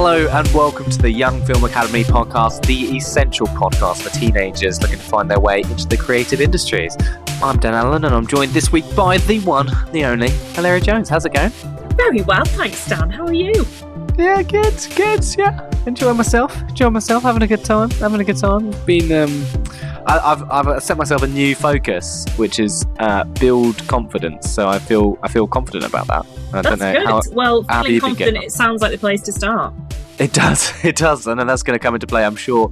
Hello and welcome to the Young Film Academy podcast, the essential podcast for teenagers looking to find their way into the creative industries. I'm Dan Allen and I'm joined this week by the one, the only, Hilary Jones. How's it going? Very well, thanks, Dan. How are you? Yeah, good, yeah. Enjoying myself, having a good time. Been, I've set myself a new focus, which is build confidence. So I feel confident about that. I don't know good. Well, feeling confident, it sounds like the place to start. It does, and that's going to come into play, I'm sure,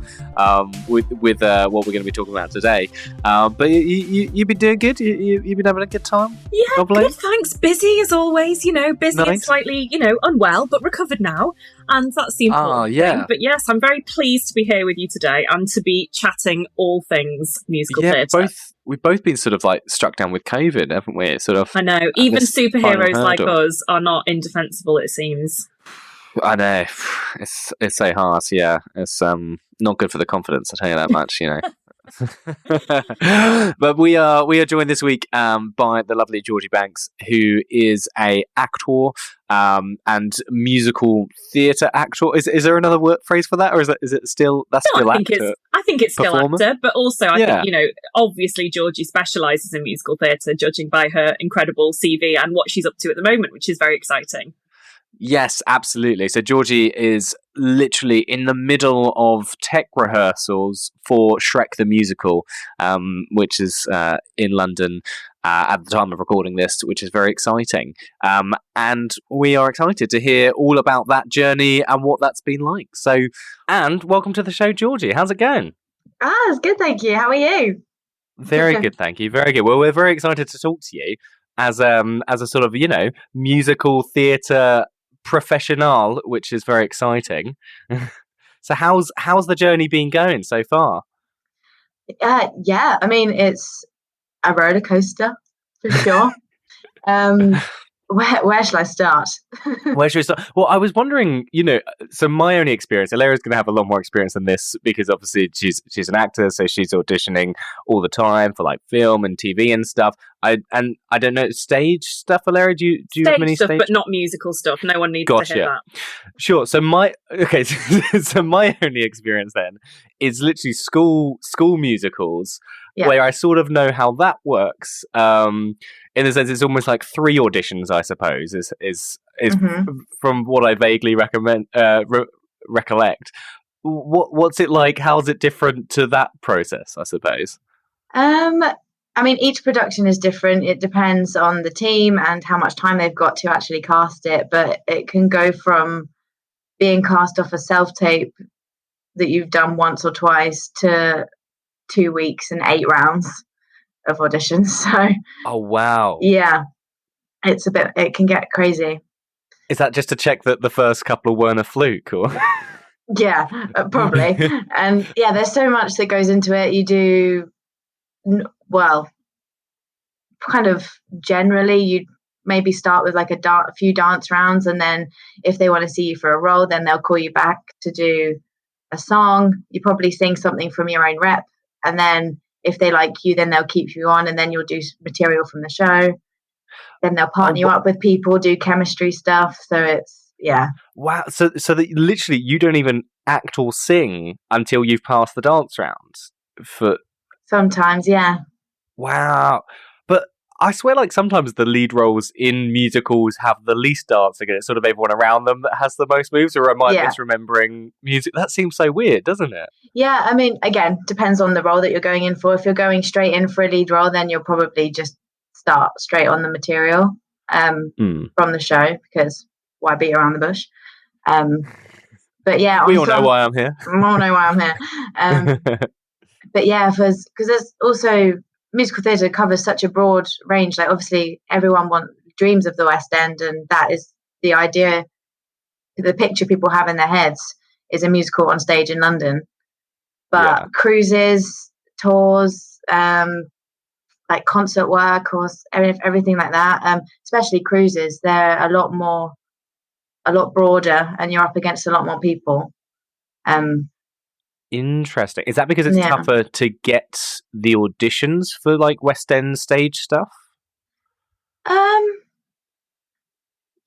with what we're going to be talking about today. But you've been doing good. You've been having a good time. Yeah, good. Thanks. Busy as always. Busy nice. And slightly, unwell, but recovered now, and that's the important thing. But yes, I'm very pleased to be here with you today and to be chatting all things musical theatre. We've both been sort of like struck down with COVID, haven't we? It's sort of. I know. Even superheroes like us are not indefensible, it seems. I know. It's so hard, yeah. It's not good for the confidence, I'll tell you that much, But we are joined this week by the lovely Georgie Banks, who is a actor and musical theatre actor. Is there another phrase for that, or is it still actor? I think it's still actor, but also I think obviously Georgie specialises in musical theatre, judging by her incredible CV and what she's up to at the moment, which is very exciting. Yes, absolutely. So Georgie is literally in the middle of tech rehearsals for Shrek the Musical, which is in London at the time of recording this, which is very exciting. And we are excited to hear all about that journey and what that's been like. So, and welcome to the show, Georgie. How's it going? It's good, thank you. How are you? Very good, thank you. Very good. Well, we're very excited to talk to you as a sort of, musical theatre professional, which is very exciting. So how's the journey been going so far? I mean, it's a roller coaster for sure. Where shall I start? Well, I was wondering, so my only experience, Hilaria's going to have a lot more experience than this because obviously she's an actor, so she's auditioning all the time for like film and TV and stuff. I don't know, stage stuff, Hilaria? Do you have many stuff, stage? But not musical stuff. No one needs to hear that. Sure. So my only experience then is literally school musicals, where I sort of know how that works. In the sense, it's almost like 3 auditions, I suppose, is from what I vaguely recollect. What's it like? How's it different to that process, I suppose? I mean, each production is different. It depends on the team and how much time they've got to actually cast it. But it can go from being cast off a self-tape that you've done once or twice to 2 weeks and 8 rounds of auditions. So oh wow, yeah, it can get crazy. Is that just to check that the first couple weren't a fluke, or? Yeah, probably. And yeah, there's so much that goes into it. You do kind of generally you'd maybe start with like a few dance rounds, and then if they want to see you for a role, then they'll call you back to do a song. You probably sing something from your own rep, and then if they like you, then they'll keep you on, and then you'll do material from the show. Then they'll partner you up with people, do chemistry stuff. So it's wow. So that literally you don't even act or sing until you've passed the dance rounds. Sometimes, yeah. Wow. But I swear, like, sometimes the lead roles in musicals have the least dancing, and it's sort of everyone around them that has the most moves, or am I misremembering music? That seems so weird, doesn't it? Yeah, I mean, again, depends on the role that you're going in for. If you're going straight in for a lead role, then you'll probably just start straight on the material from the show, because why beat around the bush? But yeah. We all know why I'm here. We all know why I'm here. But yeah, because there's also musical theatre covers such a broad range. Like obviously everyone dreams of the West End, and that is the idea. The picture people have in their heads is a musical on stage in London. But cruises, tours, like concert work or everything like that, especially cruises, they're a lot broader, and you're up against a lot more people. Interesting. Is that because it's tougher to get the auditions for like West End stage stuff?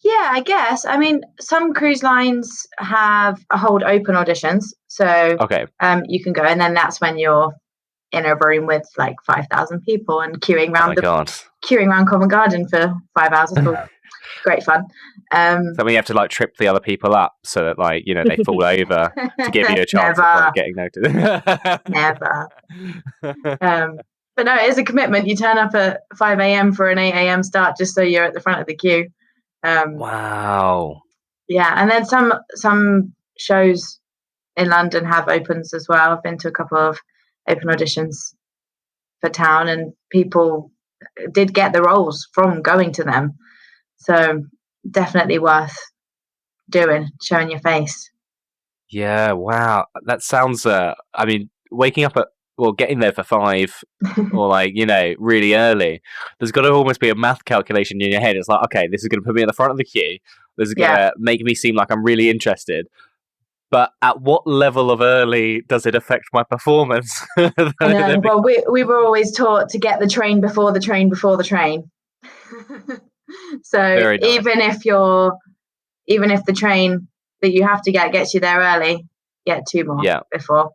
Yeah, I guess. I mean, some cruise lines hold open auditions, so you can go, and then that's when you're in a room with like 5,000 people and queuing around Covent Garden for 5 hours. Great fun. So we have to like trip the other people up so that like they fall over to give you a chance of like, getting noticed. Never. But no, it is a commitment. You turn up at 5 a.m. for an 8 a.m. start just so you're at the front of the queue. Wow. Yeah, and then some shows in London have opens as well. I've been to a couple of open auditions for Town, and people did get the roles from going to them. So definitely worth doing, showing your face. Yeah, wow. That sounds, I mean, waking up getting there for 5 or like, really early, there's got to almost be a math calculation in your head. It's like, okay, this is going to put me at the front of the queue. This is going to make me seem like I'm really interested. But at what level of early does it affect my performance? Well, we were always taught to get the train before the train before the train. So nice. even if the train that you have to gets you there early, get 2 more before.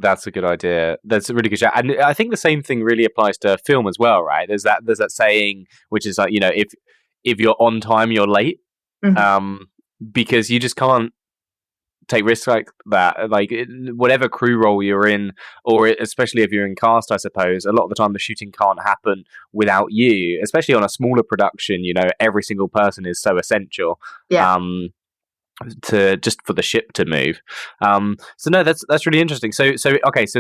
That's a good idea. That's a really good shout. And I think the same thing really applies to film as well, right? There's that saying, which is like, if you're on time, you're late. Mm-hmm. Because you just can't take risks like that. Like whatever crew role you're in, or especially if you're in cast, I suppose, a lot of the time the shooting can't happen without you, especially on a smaller production. Every single person is so essential. Yeah. To just for the ship to move. So no, that's really interesting. So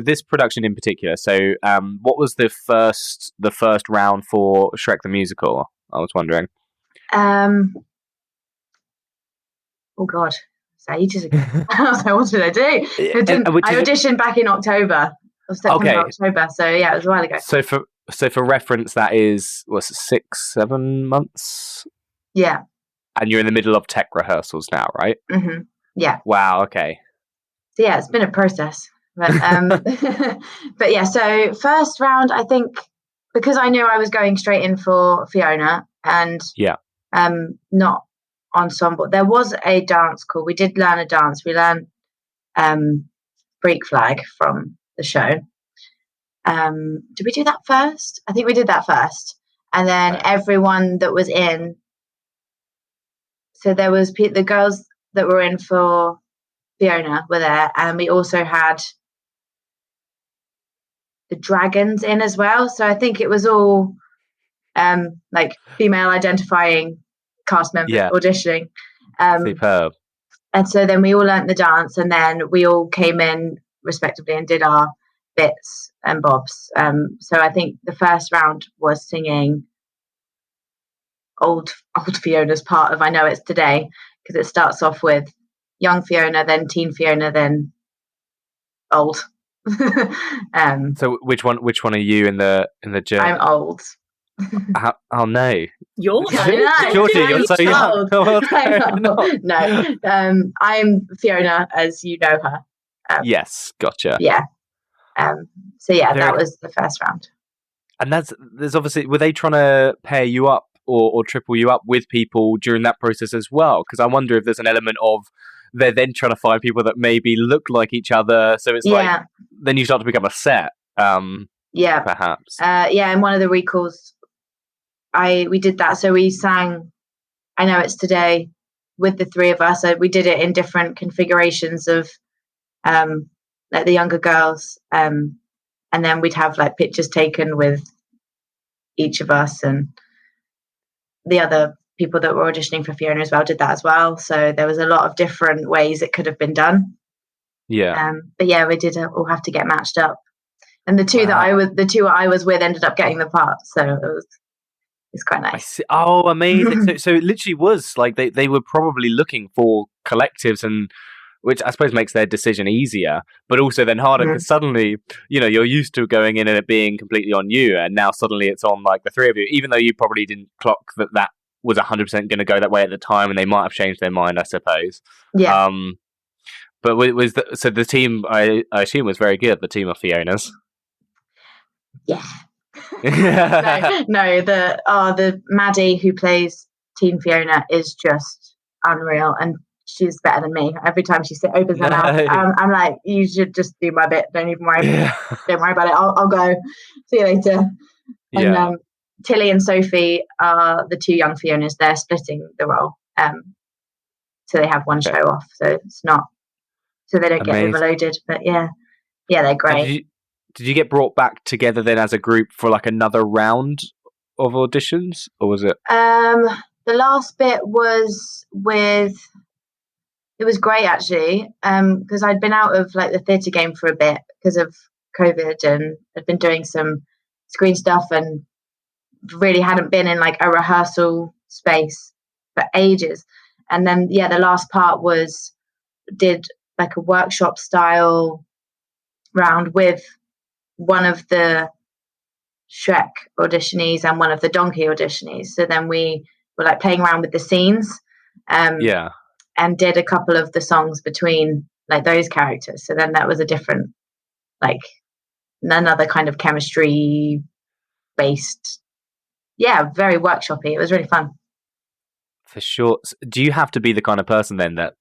this production in particular. So what was the first round for Shrek the Musical? I was wondering. Oh God, it's ages ago. I was like, what did I do? I auditioned back in October. October. So yeah, it was a while ago. So for reference, that is 6-7 months. Yeah. And you're in the middle of tech rehearsals now, right? Mm-hmm. Yeah. Wow. Okay. So yeah, it's been a process, but but yeah. So first round, I think, because I knew I was going straight in for Fiona and not ensemble. There was a dance call. We did learn a dance. We learned Freak Flag from the show. Did we do that first? I think we did that first, and then everyone that was in. So there was the girls that were in for Fiona were there, and we also had the dragons in as well. So I think it was all like female identifying cast members auditioning. Superb. And so then we all learnt the dance, and then we all came in respectively and did our bits and bobs. So I think the first round was singing old Fiona's part of I Know It's Today, because it starts off with young Fiona, then teen Fiona, then old. So which one are you in the journey? I'm old. Oh no, you're Georgie, you're so young. No, I'm Fiona as you know her. Yes, gotcha. Yeah. So yeah, that was the first round. And there's obviously, were they trying to pair you up or triple you up with people during that process as well? Because I wonder if there's an element of they're then trying to find people that maybe look like each other. So it's like, then you start to become a set. Perhaps. In one of the recalls, we did that. So we sang I Know It's Today with the three of us. So we did it in different configurations of like the younger girls. And then we'd have like pictures taken with each of us, and the other people that were auditioning for Fiona as well did that as well. So there was a lot of different ways it could have been done. Yeah. But yeah, we did all have to get matched up. And the two I was with ended up getting the part. So it's quite nice. Oh, amazing. so it literally was like they were probably looking for collectives, and which I suppose makes their decision easier, but also then harder because suddenly, you're used to going in and it being completely on you, and now suddenly it's on like the three of you, even though you probably didn't clock that was 100% going to go that way at the time, and they might have changed their mind, I suppose. Yeah. But so the team, I assume, was very good, the team of Fionas. Yeah. No, the Maddie who plays Teen Fiona is just unreal, and she's better than me. Every time she opens her mouth, I'm like, you should just do my bit. Don't even worry. Don't worry about it. I'll go. See you later. And Tilly and Sophie are the two young Fionas. They're splitting the role, so they have one show off. So it's not, so they don't get overloaded. But yeah, they're great. Did you get brought back together then as a group for like another round of auditions, or was it? The last bit was it was great actually, because I'd been out of like the theatre game for a bit because of COVID, and I'd been doing some screen stuff and really hadn't been in like a rehearsal space for ages. And then the last part did like a workshop style round with one of the Shrek auditionees and one of the Donkey auditionees. So then we were like playing around with the scenes, and did a couple of the songs between like those characters. So then that was a different, like another kind of chemistry based, very workshoppy. It was really fun. For sure. Do you have to be the kind of person then that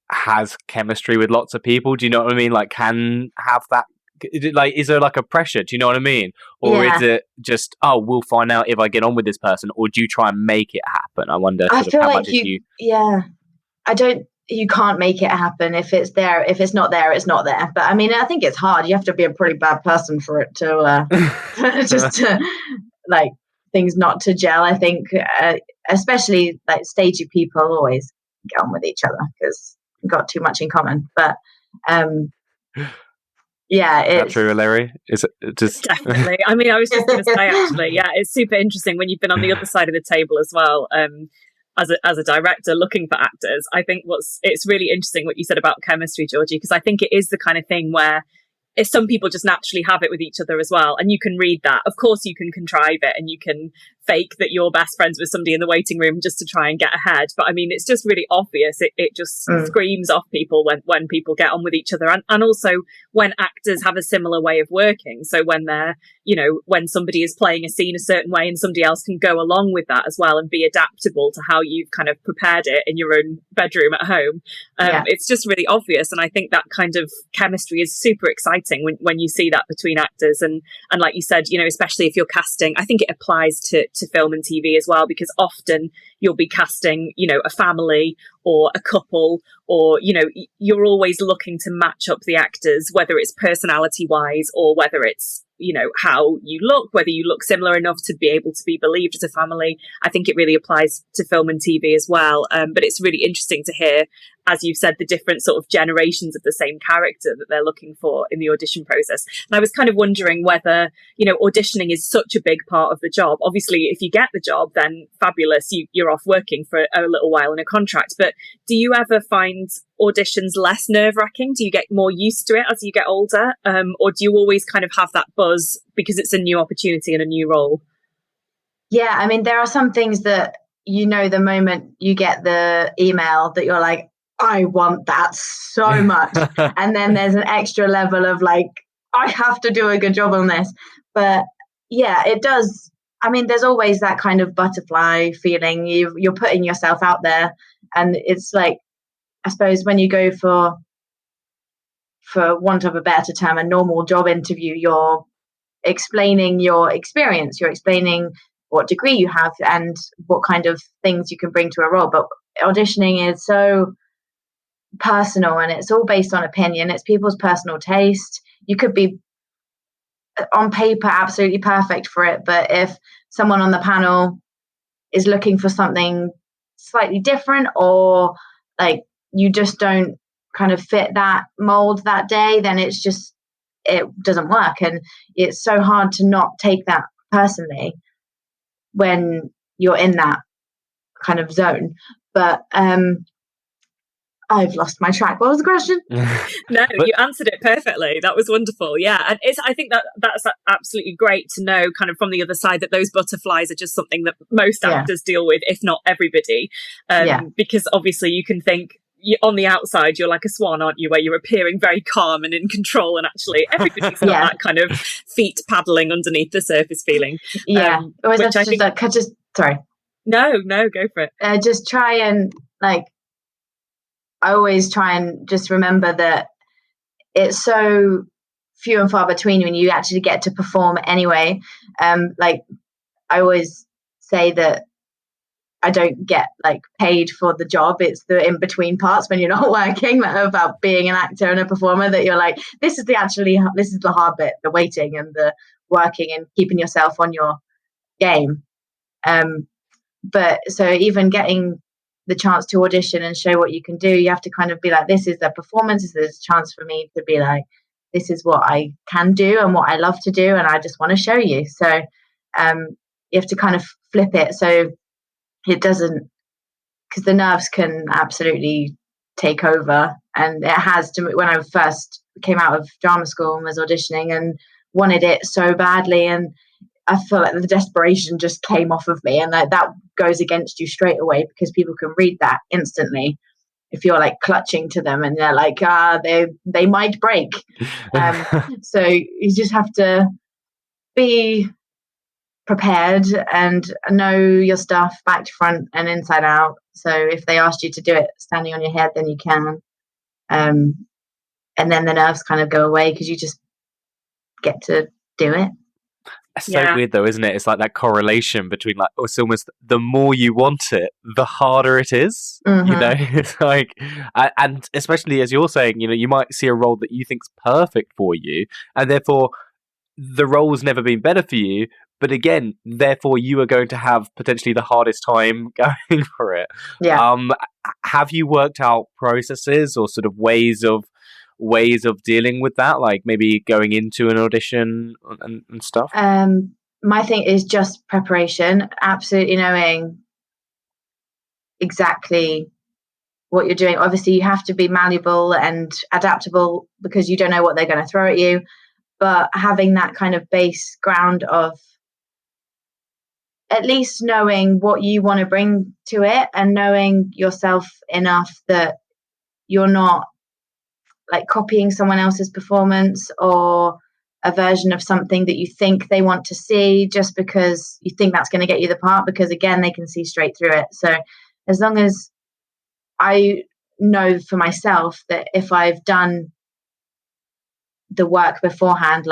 has chemistry with lots of people? Do you know what I mean? Like, can have that? Is there like a pressure? Do you know what I mean? Or is it just, we'll find out if I get on with this person? Or do you try and make it happen? I wonder. I feel like you can't make it happen. If it's there, if it's not there, it's not there. But I mean, I think it's hard. You have to be a pretty bad person for it to just to like things not to gel. I think, especially like stagey people always get on with each other because we've got too much in common. But is that true, Larry? Is it just definitely? I mean, I was just going to say actually, it's super interesting when you've been on the other side of the table as well. As a director looking for actors, I think it's really interesting what you said about chemistry, Georgie, because I think it is the kind of thing where if some people just naturally have it with each other as well, and you can read that. Of course, you can contrive it and you can fake that you're best friends with somebody in the waiting room just to try and get ahead. But I mean, it's just really obvious. It just screams off people when people get on with each other. And also when actors have a similar way of working. So when they're, when somebody is playing a scene a certain way and somebody else can go along with that as well and be adaptable to how you've kind of prepared it in your own bedroom at home. It's just really obvious. And I think that kind of chemistry is super exciting when you see that between actors. And like you said, especially if you're casting, I think it applies to film and TV as well, because often you'll be casting, a family or a couple, or, you're always looking to match up the actors, whether it's personality wise or whether it's, how you look, whether you look similar enough to be able to be believed as a family. I think it really applies to film and TV as well. But it's really interesting to hear, as you've said, the different sort of generations of the same character that they're looking for in the audition process. And I was kind of wondering whether, auditioning is such a big part of the job. Obviously, if you get the job, then fabulous, you're off working for a little while in a contract. But do you ever find auditions less nerve-wracking? Do you get more used to it as you get older? Or do you always kind of have that buzz because it's a new opportunity and a new role? Yeah, I mean, there are some things that, the moment you get the email that you're like, I want that so much. And then there's an extra level of like, I have to do a good job on this. But yeah, it does. I mean, there's always that kind of butterfly feeling. You're putting yourself out there. And it's like, I suppose when you go for want of a better term, a normal job interview, you're explaining your experience, you're explaining what degree you have and what kind of things you can bring to a role. But auditioning is so personal and it's all based on opinion. It's people's personal taste. You could be on paper absolutely perfect for it, but if someone on the panel is looking for something slightly different, or like you just don't kind of fit that mold that day, then it doesn't work. And it's so hard to not take that personally when you're in that kind of zone. But I've lost my track. What was the question? No, you answered it perfectly. That was wonderful. Yeah. And I think that's absolutely great to know kind of from the other side that those butterflies are just something that most actors deal with, if not everybody. Because obviously you can think, on the outside, you're like a swan, aren't you? Where you're appearing very calm and in control, and actually everybody's got that kind of feet paddling underneath the surface feeling. Yeah. Which I think, sorry. No, go for it. Just try and I always try and just remember that it's so few and far between when you actually get to perform anyway. I always say that I don't get paid for the job. It's the in between parts when you're not working, about being an actor and a performer, that you're this is the hard bit, the waiting and the working and keeping yourself on your game. But so even getting the chance to audition and show what you can do, you have to kind of be this is the performance. This is a chance for me to be this is what I can do and what I love to do, and I just want to show you. So you have to kind of flip it so it doesn't, because the nerves can absolutely take over, and it has to. When I first came out of drama school and was auditioning and wanted it so badly, and I feel like the desperation just came off of me, and that goes against you straight away, because people can read that instantly if you're clutching to them and they're they might break. So you just have to be prepared and know your stuff back to front and inside out. So if they asked you to do it standing on your head, then you can, and then the nerves kind of go away because you just get to do it. It's so weird though, isn't it? It's that correlation between it's almost the more you want it, the harder it is. Mm-hmm. It's and especially as you're saying, you might see a role that you think's perfect for you, and therefore the role's never been better for you. But again, therefore you are going to have potentially the hardest time going for it. Yeah. Have you worked out processes or sort of ways of dealing with that, maybe going into an audition and stuff? My thing is just preparation, absolutely knowing exactly what you're doing. Obviously you have to be malleable and adaptable because you don't know what they're going to throw at you, but having that kind of base ground of at least knowing what you want to bring to it, and knowing yourself enough that you're not copying someone else's performance or a version of something that you think they want to see just because you think that's going to get you the part, because again, they can see straight through it. So as long as I know for myself that if I've done the work beforehand,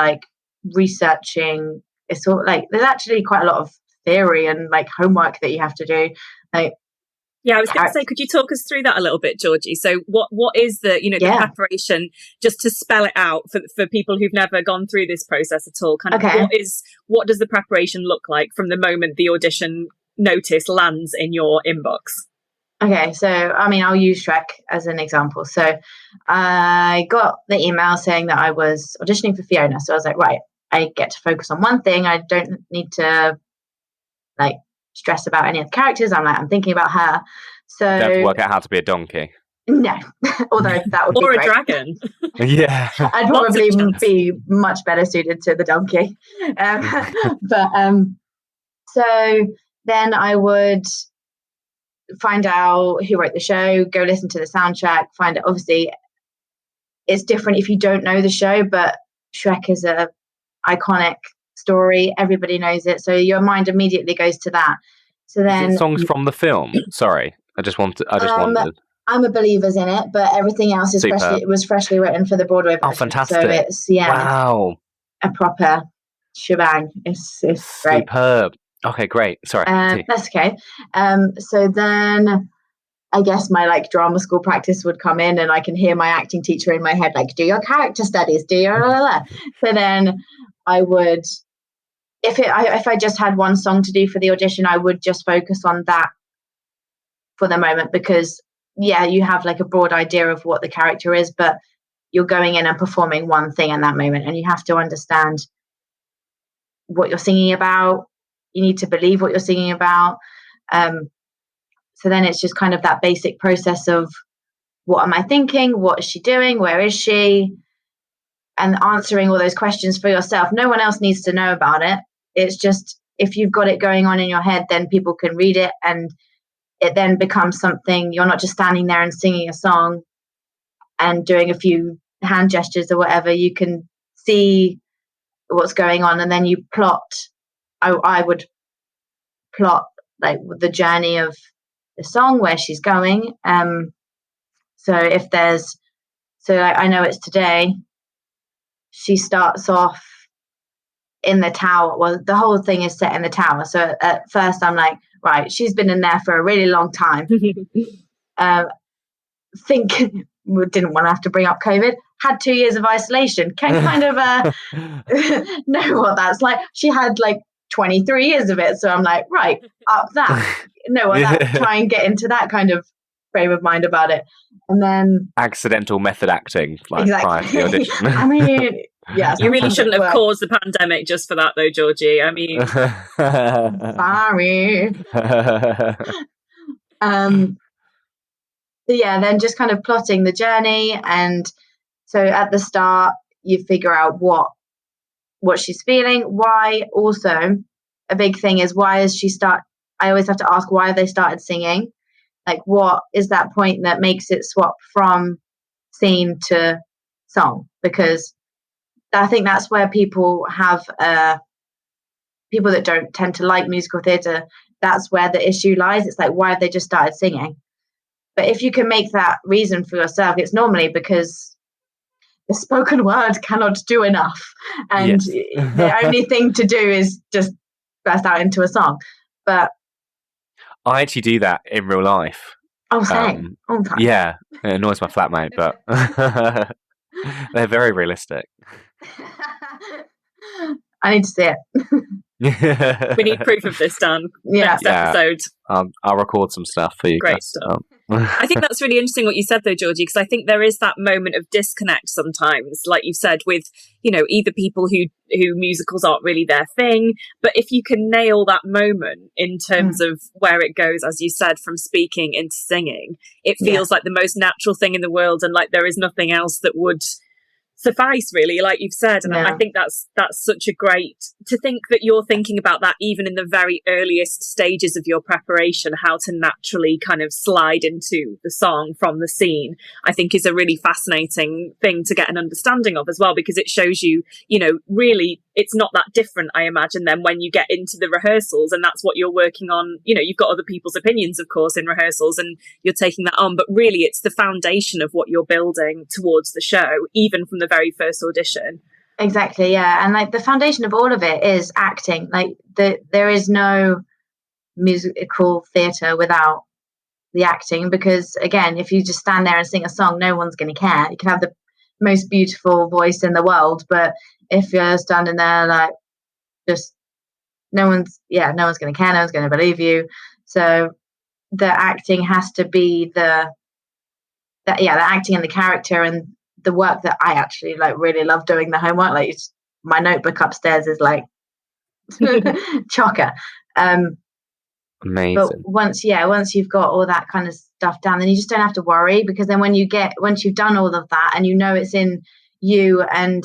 researching, it's all there's actually quite a lot of theory and homework that you have to do. Yeah, I was going to say, could you talk us through that a little bit, Georgie? So what is the, the preparation, just to spell it out for people who've never gone through this process at all? Kind of what does the preparation look like from the moment the audition notice lands in your inbox? Okay, so I'll use Shrek as an example. So I got the email saying that I was auditioning for Fiona. So I was right, I get to focus on one thing. I don't need to stress about any of the characters. I'm thinking about her. So you have to work out how to be a donkey. No, although that would or be a dragon. Yeah, I'd probably be much better suited to the donkey. So then I would find out who wrote the show, go listen to the soundtrack, find out. Obviously, it's different if you don't know the show, but Shrek is a iconic story. Everybody knows it, so your mind immediately goes to that. So then, is it songs from the film? Sorry, I just wondered. I'm a Believer's in it, but everything else is freshly written for the Broadway version. Oh, fantastic! So it's wow, a proper shebang. It's great. Superb. Okay, great. Sorry, that's okay. So then, I guess my drama school practice would come in, and I can hear my acting teacher in my head do your character studies, do your So then I would, if I just had one song to do for the audition, I would just focus on that for the moment, because you have a broad idea of what the character is, but you're going in and performing one thing in that moment, and you have to understand what you're singing about. You need to believe what you're singing about. So then it's just kind of that basic process of, what am I thinking? What is she doing? Where is she? And answering all those questions for yourself. No one else needs to know about it. It's just, if you've got it going on in your head, then people can read it, and it then becomes something. You're not just standing there and singing a song and doing a few hand gestures or whatever. You can see what's going on, and then you plot. I would plot like the journey of the song, where she's going. So if there's, so like, I know it's today, she starts off in the tower. Well, the whole thing is set in the tower. So at first I'm like, right, she's been in there for a really long time. Didn't want to have to bring up COVID, had 2 years of isolation, can kind of know what that's like. She had like 23 years of it. So I'm like, right, up that. Try and get into that kind of frame of mind about it. And then accidental method acting, like prior to the audition. I mean, yes, you really shouldn't have caused the pandemic just for that, though, Georgie. I mean, sorry. So yeah, then just kind of plotting the journey. And so at the start, you figure out what she's feeling. Why, also a big thing is, why is she I always have to ask, why have they started singing? Like, what is that point that makes it swap from scene to song? Because I think that's where people have people that don't tend to like musical theatre, that's where the issue lies. It's like, why have they just started singing? But if you can make that reason for yourself, it's normally because the spoken word cannot do enough. And the only thing to do is just burst out into a song. But I actually do that in real life. Oh, same. All the time. Yeah, it annoys my flatmate, but they're very realistic. I need to see it. We need proof of this, Dan. Yeah. Next episode. I'll record some stuff for you. Great stuff. I think that's really interesting what you said, though, Georgie, because I think there is that moment of disconnect sometimes, like you said, with, either people who musicals aren't really their thing, but if you can nail that moment in terms of where it goes, as you said, from speaking into singing, it feels like the most natural thing in the world, and like there is nothing else that would suffice, really, like you've said. And I think that's such a great, to think that you're thinking about that even in the very earliest stages of your preparation, how to naturally kind of slide into the song from the scene, I think is a really fascinating thing to get an understanding of as well, because it shows you, really it's not that different, I imagine, then when you get into the rehearsals, and that's what you're working on. You've got other people's opinions, of course, in rehearsals, and you're taking that on, but really it's the foundation of what you're building towards the show, even from the very first audition. Exactly, yeah. And like the foundation of all of it is acting. Like there is no musical theatre without the acting, because again, if you just stand there and sing a song, no one's going to care. You can have the most beautiful voice in the world, but if you're standing there like just no one's going to care, no one's going to believe you. So the acting has to be the acting and the character, and the work that I actually like really love doing, the homework. Like my notebook upstairs is like chocker. Amazing. But once you've got all that kind of stuff down, then you just don't have to worry, because then once you've done all of that and it's in you, and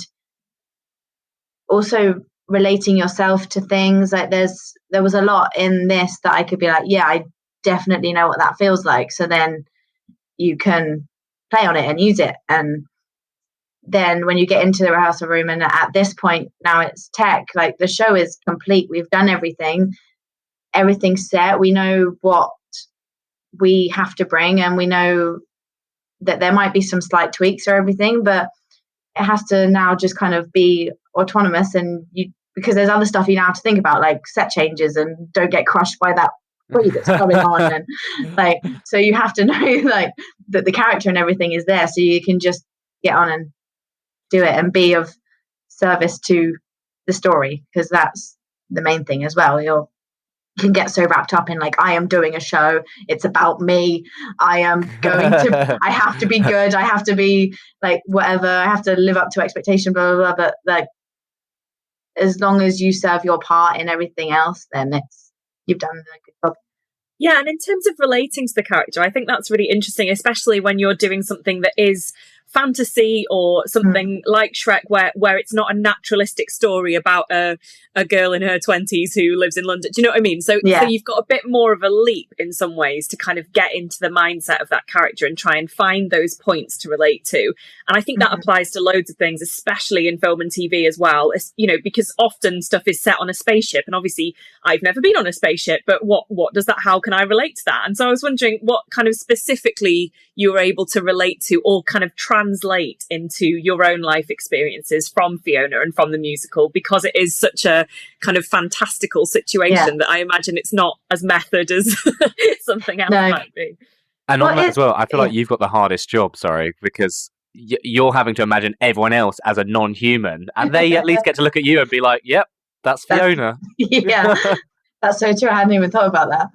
also relating yourself to things, like there was a lot in this that I could be like, yeah, I definitely know what that feels like. So then you can play on it and use it. And then when you get into the rehearsal room, and at this point now it's tech, like the show is complete, we've done everything's set, we know what we have to bring, and we know that there might be some slight tweaks or everything, but it has to now just kind of be autonomous, and because there's other stuff you now have to think about, like set changes, and don't get crushed by that tree that's coming on, and like, so you have to know like that the character and everything is there, so you can just get on and do it and be of service to the story, because that's the main thing as well. You can get so wrapped up in like, I am doing a show, it's about me, I am going to I have to be good, I have to be like whatever, I have to live up to expectation, blah blah blah. But like, as long as you serve your part in everything else, then you've done a good job. Yeah, and in terms of relating to the character, I think that's really interesting, especially when you're doing something that is fantasy or something like Shrek, where it's not a naturalistic story about a girl in her 20s who lives in London. Do you know what I mean? So you've got a bit more of a leap in some ways to kind of get into the mindset of that character and try and find those points to relate to. And I think that applies to loads of things, especially in film and TV as well. It's, you know, because often stuff is set on a spaceship, and obviously I've never been on a spaceship, but what does that, how can I relate to that? And so I was wondering what kind of specifically you were able to relate to or kind of translate into your own life experiences from Fiona and from the musical, because it is such a kind of fantastical situation that I imagine it's not as method as something else might be. And on that as well, I feel like you've got the hardest job, because you're having to imagine everyone else as a non-human, and they at least get to look at you and be like, yep, that's Fiona. Yeah, that's so true. I hadn't even thought about that.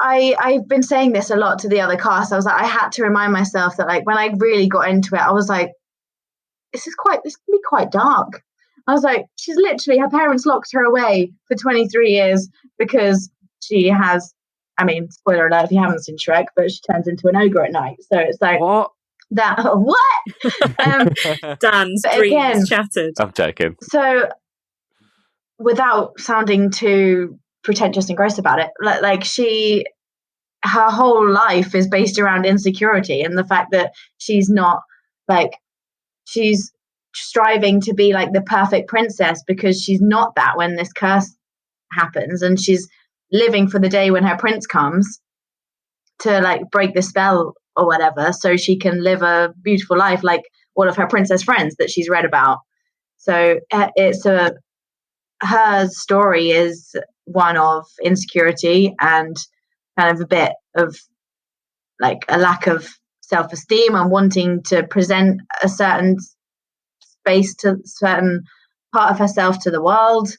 I've been saying this a lot to the other cast. I was like, I had to remind myself that, like, when I really got into it, I was like, this can be quite dark. I was like, she's literally, her parents locked her away for 23 years because she has, I mean, spoiler alert if you haven't seen Shrek, but she turns into an ogre at night. So it's like, what? Dan's dreams shattered. I'm joking. So without sounding too pretentious and gross about it, like her whole life is based around insecurity and the fact that she's not, like, she's striving to be like the perfect princess because she's not that when this curse happens, and she's living for the day when her prince comes to, like, break the spell or whatever, so she can live a beautiful life like all of her princess friends that she's read about. So her story is one of insecurity and kind of a bit of, like, a lack of self-esteem and wanting to present a certain space to certain part of herself to the world.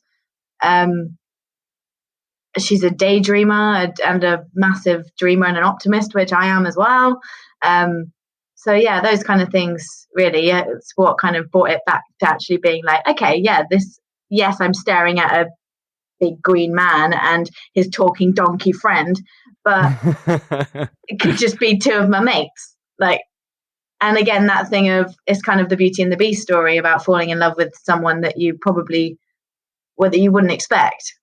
She's a daydreamer and a massive dreamer and an optimist, which I am as well. So yeah, those kind of things really, it's what kind of brought it back to actually being like, okay, yes, I'm staring at a big green man and his talking donkey friend, but it could just be two of my mates. Like, and again, that thing of, it's kind of the Beauty and the Beast story about falling in love with someone that you wouldn't expect.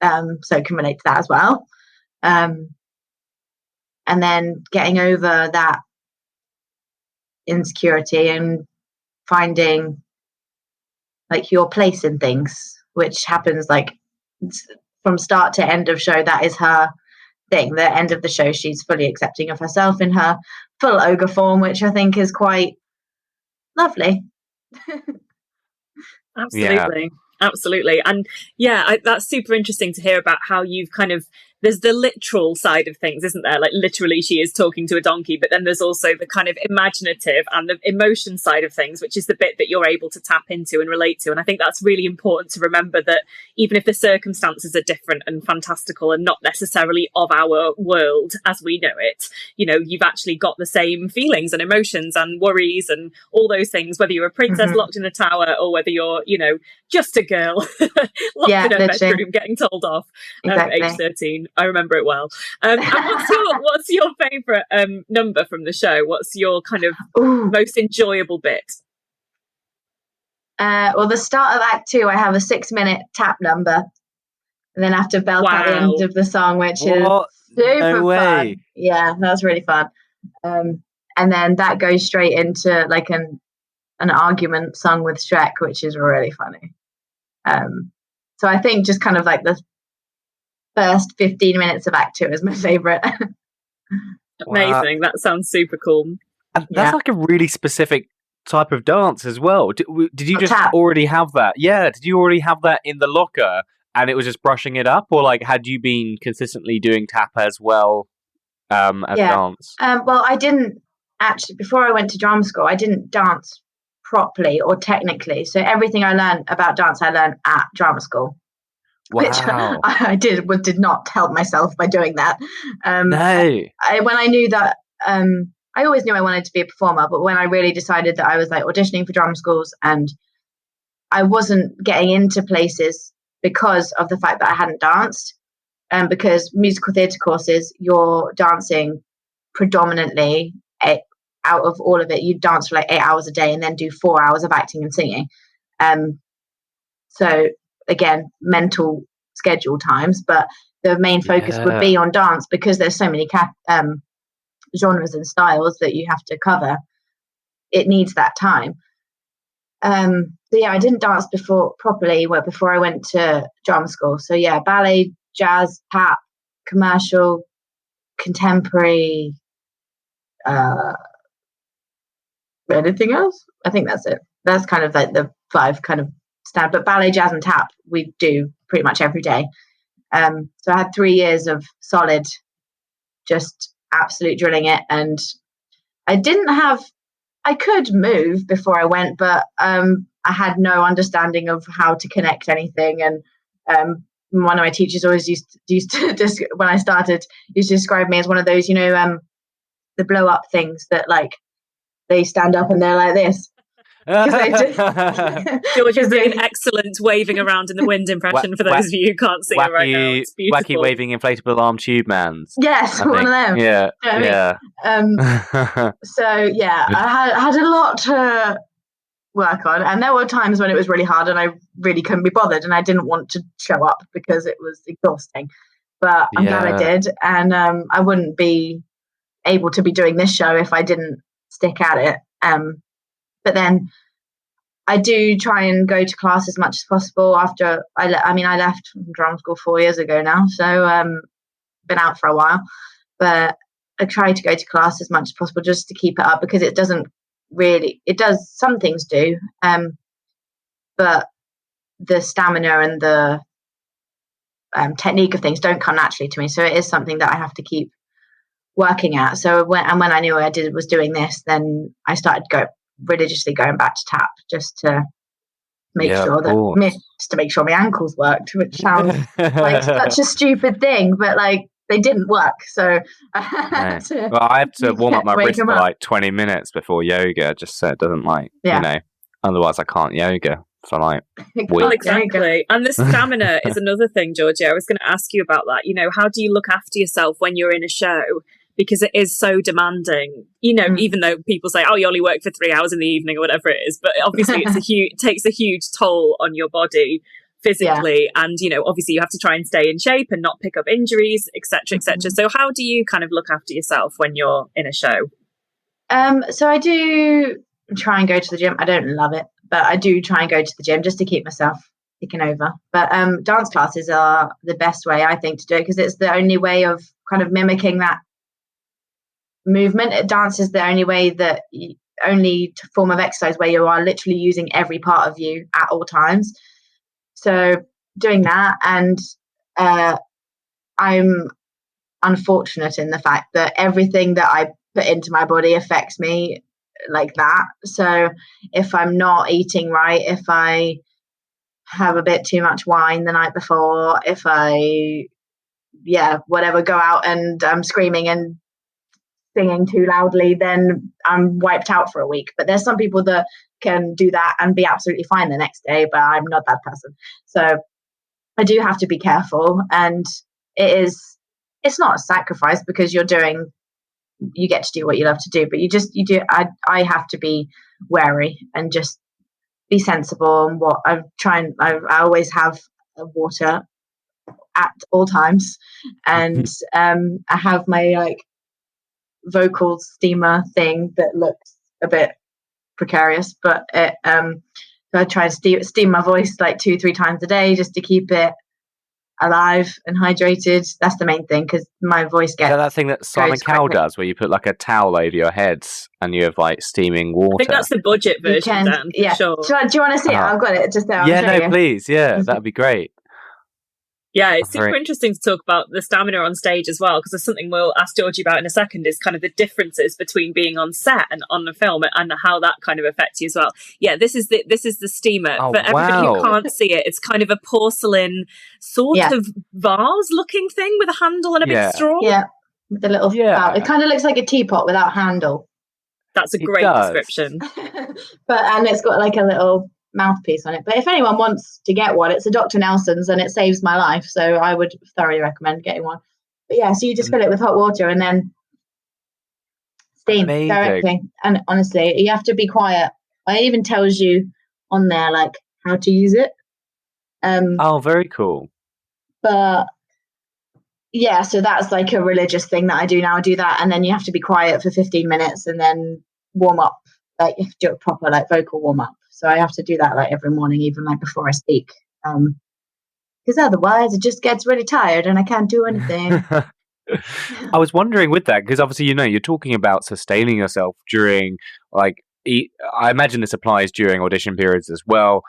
So it can relate to that as well. And then getting over that insecurity and finding, like, your place in things, which happens, like, from start to end of show. That is her thing. The end of the show, she's fully accepting of herself in her full ogre form, which I think is quite lovely. Absolutely. And that's super interesting to hear about how you've kind of, there's the literal side of things, isn't there? Like, literally she is talking to a donkey, but then there's also the kind of imaginative and the emotion side of things, which is the bit that you're able to tap into and relate to. And I think that's really important to remember, that even if the circumstances are different and fantastical and not necessarily of our world as we know it, you know, you've actually got the same feelings and emotions and worries and all those things, whether you're a princess locked in a tower or whether you're, you know, just a girl locked in a bedroom getting told off at age 13. I remember it well. And what's your favourite number from the show? What's your kind of most enjoyable bit? Well, the start of Act 2, I have a 6-minute tap number, and then I have to belt at the end of the song, which is super fun. Yeah, that's really fun. And then that goes straight into, like, an argument sung with Shrek, which is really funny. So I think just kind of like the first 15 minutes of Act 2 is my favourite. Amazing. That sounds super cool. And that's like a really specific type of dance as well. Did you just already have that? Yeah. Did you already have that in the locker and it was just brushing it up? Or, like, had you been consistently doing tap as well as dance? Well, I didn't actually, before I went to drama school, I didn't dance properly or technically. So everything I learned about dance, I learned at drama school. Wow. Which I did not help myself by doing that. No. When I knew that, I always knew I wanted to be a performer, but when I really decided that I was, like, auditioning for drama schools and I wasn't getting into places because of the fact that I hadn't danced, because musical theatre courses, you're dancing predominantly out of all of it, you dance for like 8 hours a day and then do 4 hours of acting and singing. So again, mental schedule times, but the main focus would be on dance because there's so many genres and styles that you have to cover. It needs that time. So yeah, I didn't dance before I went to drama school. So yeah, ballet, jazz, tap, commercial, contemporary, anything else? I think that's it. That's kind of like the 5 kind of stand. But ballet, jazz, and tap we do pretty much every day. So I had 3 years of solid, just absolute drilling it, and I could move before I went, but I had no understanding of how to connect anything. And one of my teachers always used to when I started, used to describe me as one of those, the blow up things that like they stand up and they're like this. Georgie's doing an excellent waving around in the wind impression for those of you who can't see it right now. It's beautiful. Wacky waving inflatable arm tube mans. Yes, one of them. Yeah, So yeah, I had a lot to work on, and there were times when it was really hard and I really couldn't be bothered and I didn't want to show up because it was exhausting. But I'm glad I did, and I wouldn't be able to be doing this show if I didn't stick at it. But then I do try and go to class as much as possible after I left drama school 4 years ago now, so been out for a while, but I try to go to class as much as possible just to keep it up, because it does, some things do, but the stamina and the technique of things don't come naturally to me, so it is something that I have to keep working at. So when I knew I was doing this, then I started religiously going back to tap just to make sure my ankles worked, which sounds like such a stupid thing, but like they didn't work, so I have to warm up my wrist for like 20 minutes before yoga, just so it doesn't otherwise I can't yoga for like weeks. Well, exactly. And the stamina is another thing, Georgie. I was going to ask you about that. How do you look after yourself when you're in a show? Because it is so demanding, even though people say, oh, you only work for 3 hours in the evening or whatever it is. But obviously it takes a huge toll on your body physically. Yeah. And, obviously you have to try and stay in shape and not pick up injuries, etc., etc. So how do you kind of look after yourself when you're in a show? So I do try and go to the gym. I don't love it, but I do try and go to the gym just to keep myself ticking over. But dance classes are the best way, I think, to do it, because it's the only way of kind of mimicking that movement. Dance is the only form of exercise where you are literally using every part of you at all times. So doing that, and I'm unfortunate in the fact that everything that I put into my body affects me like that. So if I'm not eating right, if I have a bit too much wine the night before, if I go out and I'm screaming and singing too loudly, then I'm wiped out for a week. But there's some people that can do that and be absolutely fine the next day, but I'm not that person. So I do have to be careful, and it's not a sacrifice because you get to do what you love to do, but I have to be wary and just be sensible. And what I always have water at all times, and I have my vocal steamer thing that looks a bit precarious, but I try to steam my voice like 2-3 times a day just to keep it alive and hydrated. That's the main thing, because my voice gets that thing that Simon Cowell does, where you put like a towel over your heads and you have like steaming water. I think that's the budget version, Dan, for sure. Do you want to see it? I've got it just there. Please, that'd be great. Yeah, it's super interesting to talk about the stamina on stage as well, because there's something we'll ask Georgie about in a second, is kind of the differences between being on set and on the film, and how that kind of affects you as well. Yeah, this is the steamer. For everybody who can't see it, it's kind of a porcelain sort of vase-looking thing with a handle and a big straw. Yeah, with a little spout. It kind of looks like a teapot without handle. That's a great description. And it's got like a little mouthpiece on it. But if anyone wants to get one, it's a Dr. Nelson's and it saves my life, so I would thoroughly recommend getting one. But yeah, so you just fill it with hot water, and then 15 directly. And honestly, you have to be quiet. It even tells you on there like how to use it. Very cool. But yeah, so that's like a religious thing that I do now. I do that, and then you have to be quiet for 15 minutes and then warm up. Like you have to do a proper like vocal warm up. So I have to do that like every morning, even like before I speak. Because otherwise it just gets really tired and I can't do anything. I was wondering with that, because obviously, you're talking about sustaining yourself during, like, I imagine this applies during audition periods as well,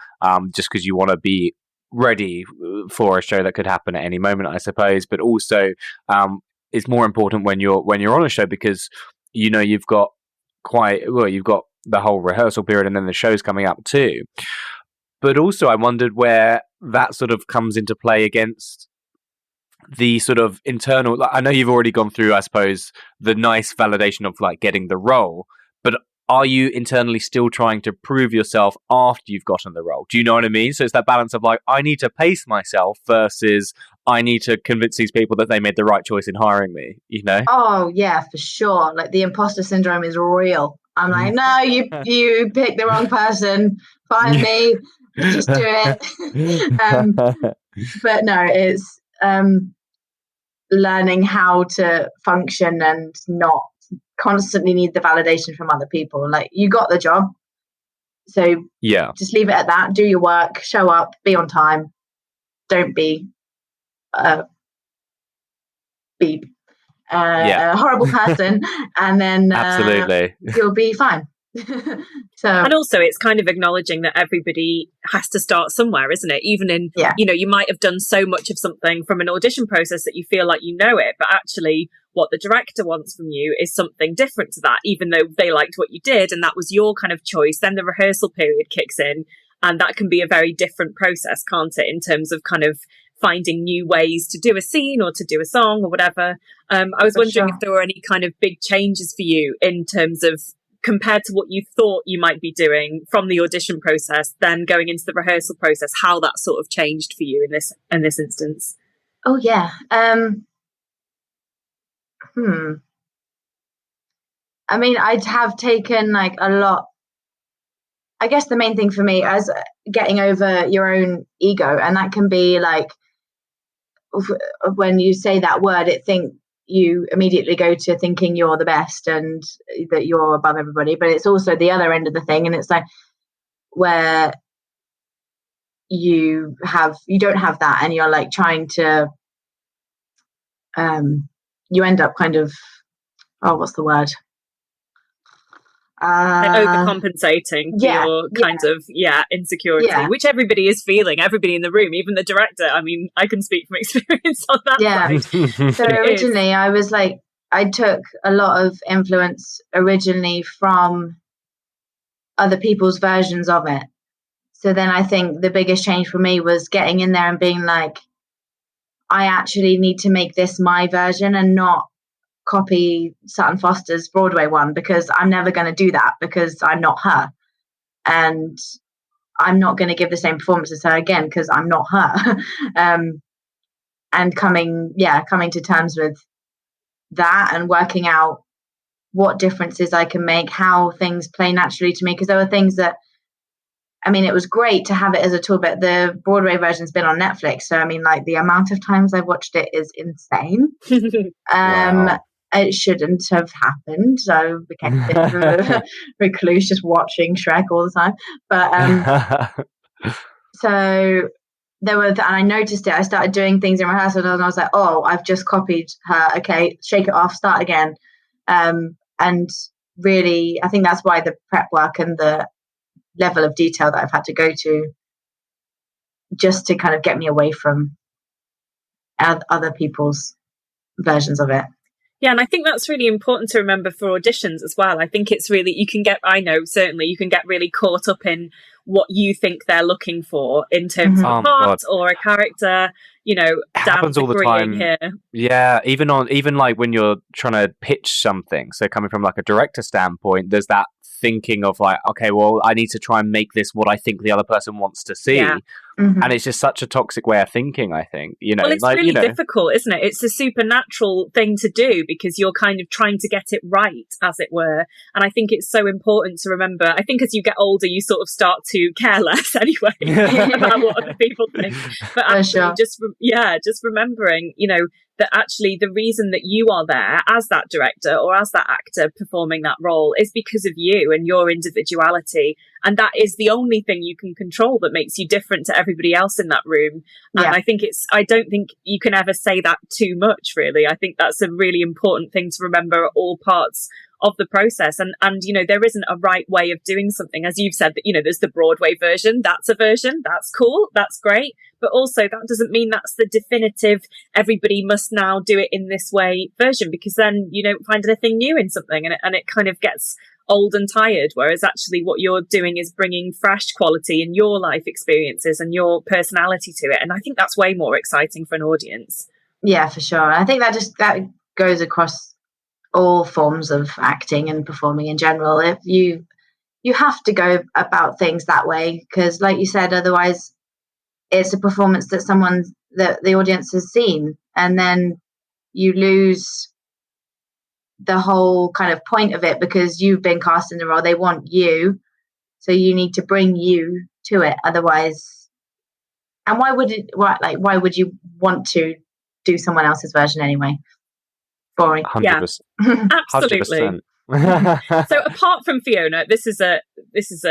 just because you want to be ready for a show that could happen at any moment, I suppose. But also, it's more important when you're on a show, because you've got you've got the whole rehearsal period and then the show's coming up too. But also, I wondered where that sort of comes into play against the sort of internal, like, I know you've already gone through, I suppose, the nice validation of like getting the role, but are you internally still trying to prove yourself after you've gotten the role? Do you know what I mean? So it's that balance of like, I need to pace myself versus I need to convince these people that they made the right choice in hiring me, Oh yeah, for sure. Like the imposter syndrome is real. I'm like, no, you picked the wrong person. Fire me. Just do it. But no, it's learning how to function and not constantly need the validation from other people. Like, you got the job, so just leave it at that. Do your work, show up, be on time, don't be a horrible person, and then absolutely you'll be fine. And also it's kind of acknowledging that everybody has to start somewhere, isn't it? Even in you might have done so much of something from an audition process that you feel like you know it, but actually what the director wants from you is something different to that, even though they liked what you did and that was your kind of choice. Then the rehearsal period kicks in, and that can be a very different process, can't it, in terms of kind of finding new ways to do a scene or to do a song or whatever. I was wondering if there were any kind of big changes for you in terms of, compared to what you thought you might be doing from the audition process, then going into the rehearsal process, how that sort of changed for you in this instance. Oh yeah. I mean, I'd have taken like a lot. I guess the main thing for me is getting over your own ego, and that can be like, when you say that word, you immediately go to thinking you're the best and that you're above everybody, but it's also the other end of the thing, and it's like where you don't have that, and you're like trying to you end up kind of, what's the word, overcompensating for your kind of insecurity, which everybody is feeling, everybody in the room, even the director. I mean, I can speak from experience on that side. So originally I was like, I took a lot of influence originally from other people's versions of it. So then I think the biggest change for me was getting in there and being like, I actually need to make this my version and not copy Sutton Foster's Broadway one, because I'm never going to do that, because I'm not her, and I'm not going to give the same performance as her again because I'm not her. And coming to terms with that and working out what differences I can make, how things play naturally to me, because there were things that, I mean, it was great to have it as a tool, but the Broadway version's been on Netflix, so I mean, like, the amount of times I've watched it is insane. Wow. It shouldn't have happened, so I became a bit of a recluse just watching Shrek all the time. But so there were, and I noticed it. I started doing things in rehearsal, and I was like, "Oh, I've just copied her. Okay, shake it off, start again." And really, I think that's why the prep work and the level of detail that I've had to go to, just to kind of get me away from other people's versions of it. Yeah, and I think that's really important to remember for auditions as well. I think it's really, I know certainly you can get really caught up in what you think they're looking for in terms of a part or a character, it happens all the time here. Yeah, even like when you're trying to pitch something. So coming from like a director standpoint, there's that thinking of like, okay, well, I need to try and make this what I think the other person wants to see. Yeah. And it's just such a toxic way of thinking, I think. Well, it's really difficult, isn't it? It's a supernatural thing to do because you're kind of trying to get it right, as it were. And I think it's so important to remember. I think as you get older, you sort of start to care less anyway about what other people think. But actually, just remembering, that actually the reason that you are there as that director or as that actor performing that role is because of you and your individuality. And that is the only thing you can control that makes you different to everybody else in that room. And I don't think you can ever say that too much, really. I think that's a really important thing to remember at all parts of the process. And there isn't a right way of doing something. As you've said, that, there's the Broadway version. That's a version. That's cool. That's great. But also that doesn't mean that's the definitive, everybody must now do it in this way version, because then you don't find anything new in something and it kind of gets old and tired. Whereas actually what you're doing is bringing fresh quality in your life experiences and your personality to it. And I think that's way more exciting for an audience. Yeah, for sure. I think that goes across all forms of acting and performing in general. If you have to go about things that way, because like you said, otherwise it's a performance that the audience has seen, and then you lose the whole kind of point of it because you've been cast in the role. They want you, so you need to bring you to it. Otherwise, and why would you want to do someone else's version anyway? Boring. 100%. Yeah, absolutely. So apart from Fiona, this is a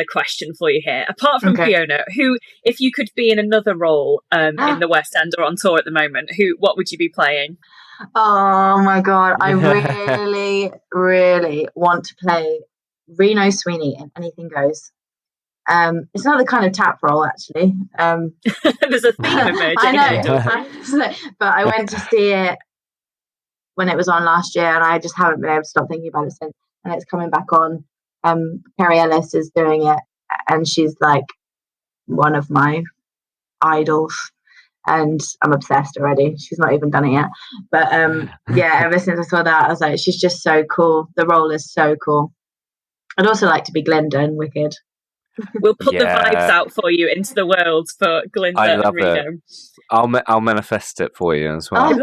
question for you here. Apart from Fiona, who, if you could be in another role in the West End or on tour at the moment, what would you be playing? Oh my God, I really, really want to play Reno Sweeney in Anything Goes. It's not the kind of tap role, actually. There's a theme emerging. I know, but I went to see it when it was on last year, and I just haven't been able to stop thinking about it since. And it's coming back on. Carrie Ellis is doing it, and she's like one of my idols, and I'm obsessed already. She's not even done it yet, but ever since I saw that, I was like, she's just so cool. The role is so cool. I'd also like to be Glinda in Wicked. We'll put the vibes out for you into the world for Glinda. I love and it. I'll manifest it for you as well. Oh,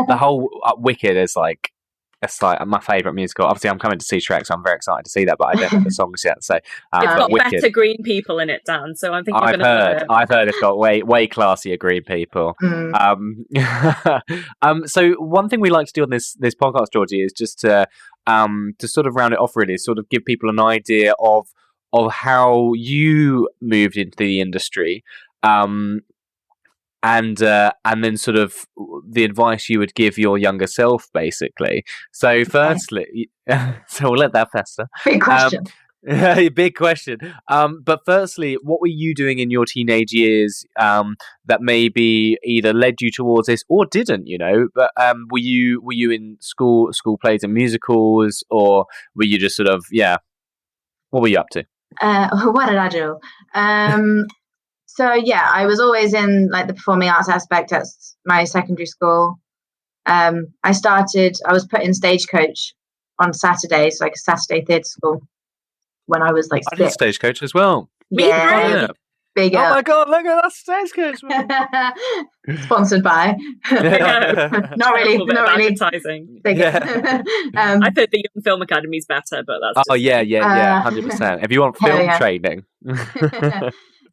the whole Wicked is like, it's like my favourite musical. Obviously, I'm coming to see Shrek, so I'm very excited to see that. But I don't know the songs yet. So it's got Wicked. better green people in it, Dan. So I think I've heard it's got way classier green people. So one thing we like to do on this podcast, Georgie, is just to sort of round it off. Really, sort of give people an idea of how you moved into the industry. And then sort of the advice you would give your younger self, basically. So firstly, so we'll let that fester. Big question. Big question. But firstly, what were you doing in your teenage years that maybe either led you towards this or didn't, But were you in school plays and musicals, or were you just sort of, what were you up to? What did I do? So I was always in like the performing arts aspect at my secondary school. I was put in Stagecoach on Saturdays, like a Saturday theatre school, when I was like 6. I did Stagecoach as well. Yeah. Big up. Oh my God, look at that Stagecoach. Sponsored by. Not really. Advertising. I've heard the Young Film Academy is better, but that's 100%. If you want film training.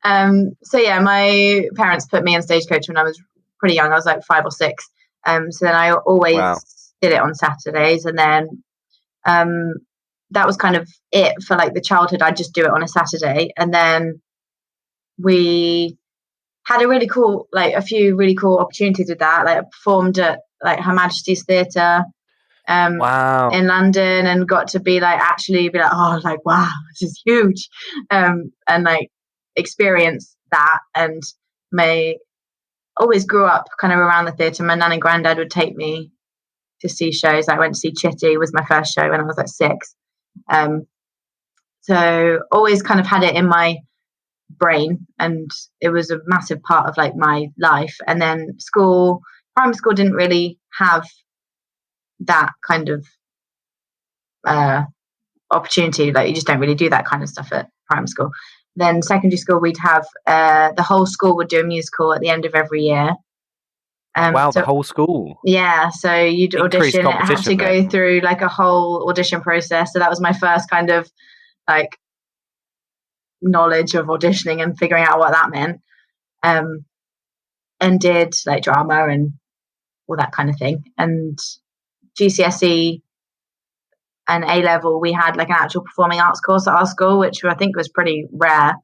My parents put me in Stagecoach when I was pretty young. I was like 5 or 6. So then I always did it on Saturdays, and then that was kind of it for like the childhood. I'd just do it on a Saturday, and then we had a few really cool opportunities with that. Like I performed at like Her Majesty's Theatre in London, and got to be like oh, like wow, this is huge, and like experience that. And always grew up kind of around the theatre. My nan and granddad would take me to see shows. I went to see Chitty, was my first show when I was like 6. So always kind of had it in my brain, and it was a massive part of like my life. And then primary school didn't really have that kind of opportunity. Like you just don't really do that kind of stuff at primary school. then secondary school, we'd have the whole school would do a musical at the end of every year. The whole school. Yeah, so you'd audition. It had to go through like a whole audition process. So that was my first kind of like knowledge of auditioning and figuring out what that meant. And did like drama and all that kind of thing. And GCSE and A level, we had like an actual performing arts course at our school, which I think was pretty rare.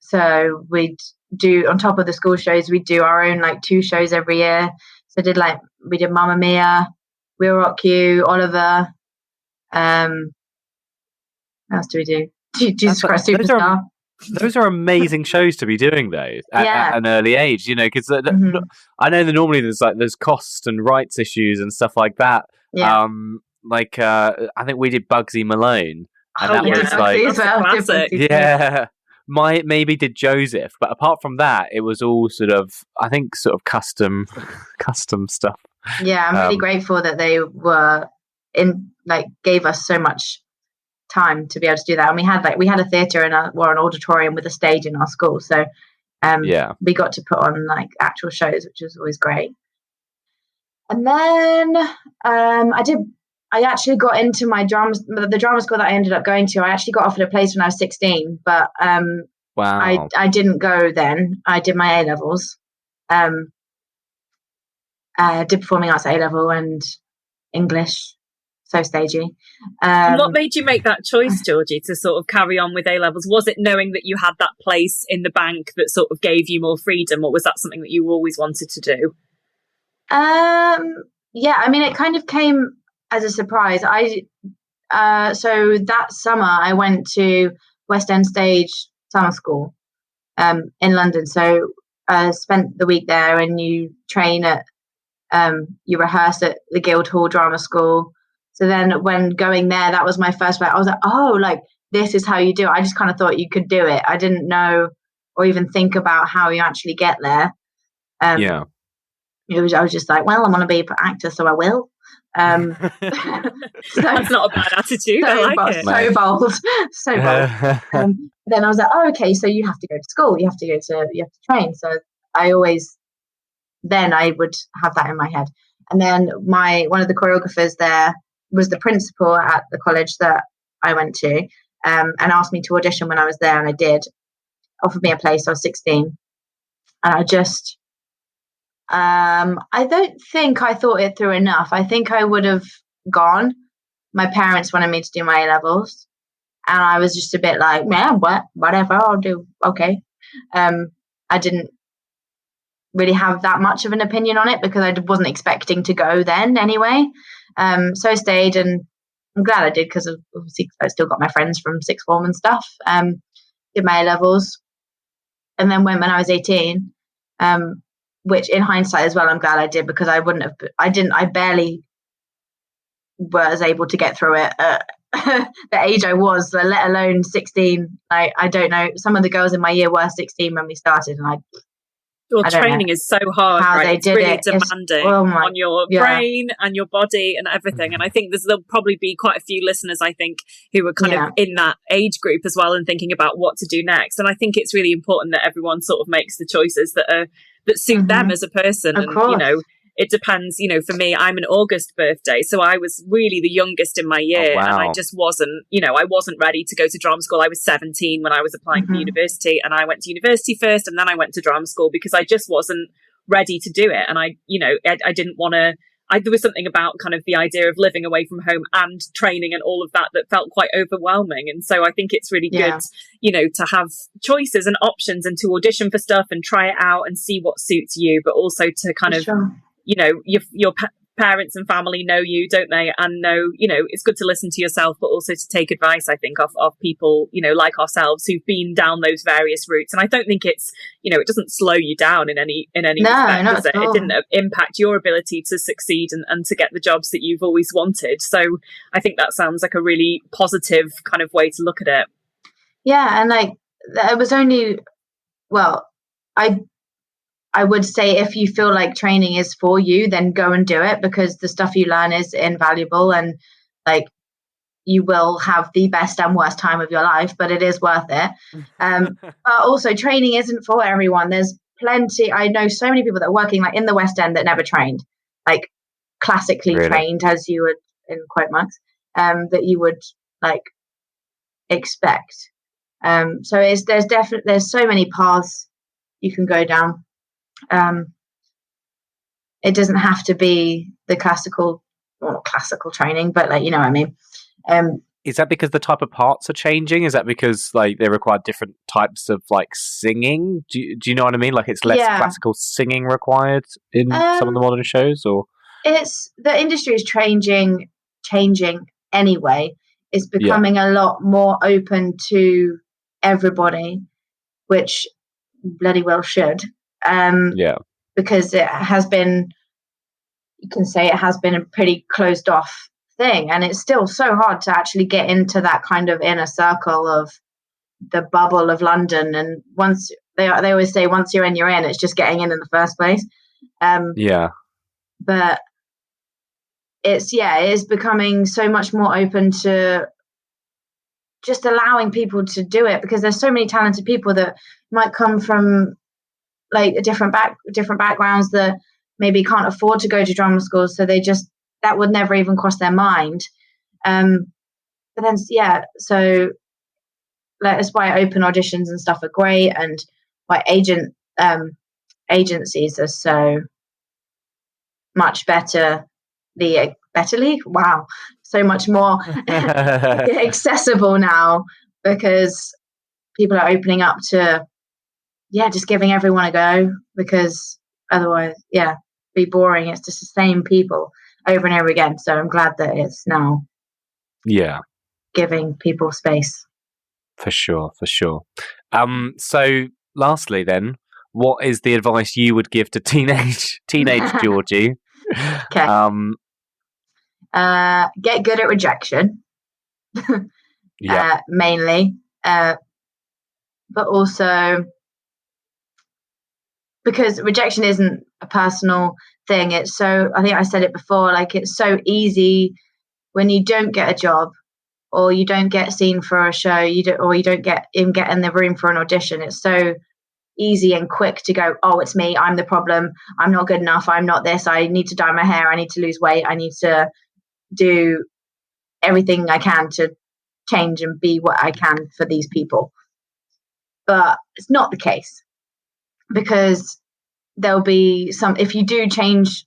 So we'd do, on top of the school shows, we'd do our own like 2 shows every year. So we did Mamma Mia, We'll Rock You, Oliver. What else do we do? Jesus Christ Superstar. Those are amazing shows to be doing, though, at an early age, you know, because I know that normally there's cost and rights issues and stuff like that. Yeah. I think we did Bugsy Malone, and that was like, yeah, maybe did Joseph, but apart from that, it was all sort of custom stuff. Yeah, I'm really grateful that they were gave us so much time to be able to do that, and we had a theatre and an auditorium with a stage in our school, so we got to put on like actual shows, which was always great. And then I actually got into the drama school that I ended up going to. I actually got offered a place when I was 16, but I didn't go then. I did my A levels, did performing arts A level and English. So stagey. And what made you make that choice, Georgie, to sort of carry on with A levels? Was it knowing that you had that place in the bank that sort of gave you more freedom, or was that something that you always wanted to do? Yeah, I mean, it kind of came as a surprise. So that summer I went to West End Stage Summer School in London. So I spent the week there, and you train at you rehearse at the Guildhall Drama School. So then when going there, that was my first I was like, oh, like this is how you do it. I just kind of thought you could do it. I didn't know or even think about how you actually get there. I was just like, well, I want to be an actor, so I will. So, that's not a bad attitude. I like it. So bold. Then I was like, oh, okay, so you have to go to school. You have to train. So I would have that in my head. And then one of the choreographers there was the principal at the college that I went to, and asked me to audition when I was there, and I did. Offered me a place. I was 16, and I just I don't think I thought it through enough. I think I would have gone. My parents wanted me to do my A levels, and I was just a bit like, yeah, whatever, I'll do. Okay. I didn't really have that much of an opinion on it because I wasn't expecting to go then anyway. So I stayed, and I'm glad I did because obviously I still got my friends from sixth form and stuff. Did my A levels, and then went when I was 18. Which in hindsight as well, I'm glad I did, because I barely was able to get through it at the age I was, let alone 16. I don't know. Some of the girls in my year were 16 when we started, and training is so hard, right? It's really demanding on your brain and your body and everything. And I think there'll probably be quite a few listeners, I think, who are kind of in that age group as well and thinking about what to do next. And I think it's really important that everyone sort of makes the choices that suit them as a person. Of course. And, it depends, for me, I'm an August birthday, so I was really the youngest in my year. And I just wasn't, I wasn't ready to go to drama school. I was 17 when I was applying for university, and I went to university first, and then I went to drama school because I just wasn't ready to do it. And I didn't want to, there was something about kind of the idea of living away from home and training and all of that felt quite overwhelming. And so I think it's really good, to have choices and options, and to audition for stuff and try it out and see what suits you, but also to kind of, your parents and family know you, don't they? And know, it's good to listen to yourself, but also to take advice, I think, of people, like ourselves who've been down those various routes. And I don't think it's, it doesn't slow you down in any respect, does it? It didn't impact your ability to succeed and to get the jobs that you've always wanted. So I think that sounds like a really positive kind of way to look at it. Yeah. And it was only, I would say if you feel like training is for you, then go and do it, because the stuff you learn is invaluable, and you will have the best and worst time of your life, but it is worth it. But also, training isn't for everyone. There's plenty. I know so many people that are working like in the West End that never trained, like classically trained, as you would in quote marks, that you would like expect. So there's so many paths you can go down. It doesn't have to be the classical, well, not classical training, but like, you know what I mean. Is that because the type of parts are changing? Is that because like they require different types of like singing? Do you know what I mean? Like it's less classical singing required in some of the modern shows, or it's the industry is changing anyway. It's becoming a lot more open to everybody, which bloody well should. Because it has been, you can say it has been a pretty closed off thing, and it's still so hard to actually get into that kind of inner circle of the bubble of London. And once they always say once you're in, you're in. It's just getting in the first place. But it is becoming so much more open to just allowing people to do it, because there's so many talented people that might come from like different backgrounds that maybe can't afford to go to drama schools, so that would never even cross their mind. But then so that's why open auditions and stuff are great, and why agencies are so much better. So much more accessible now, because people are opening up to just giving everyone a go, because otherwise be boring. It's just the same people over and over again. So I'm glad that it's now giving people space. For sure. So lastly then, what is the advice you would give to teenage Georgie? Okay. Get good at rejection. Mainly. But also, because rejection isn't a personal thing. I think I said it before, like it's so easy when you don't get a job, or you don't get seen for a show, you don't get in the room for an audition. It's so easy and quick to go, oh, it's me, I'm the problem, I'm not good enough, I'm not this, I need to dye my hair, I need to lose weight, I need to do everything I can to change and be what I can for these people. But it's not the case, because there'll be if you changed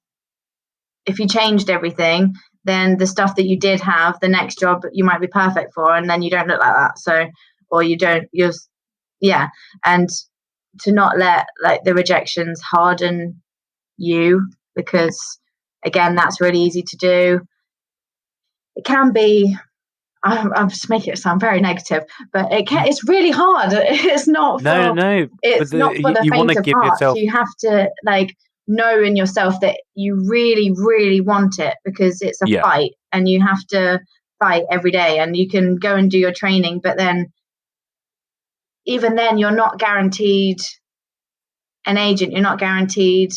everything, then the stuff that you did have, the next job you might be perfect for, and then you don't look like that. So, or you don't, and to not let like the rejections harden you, because again, that's really easy to do. It can be, I'm just making it sound very negative, but it's really hard. It's not for, no. It's not for the faint of heart. You have to like know in yourself that you really, really want it, because it's a fight, and you have to fight every day. And you can go and do your training, but then even then you're not guaranteed an agent. You're not guaranteed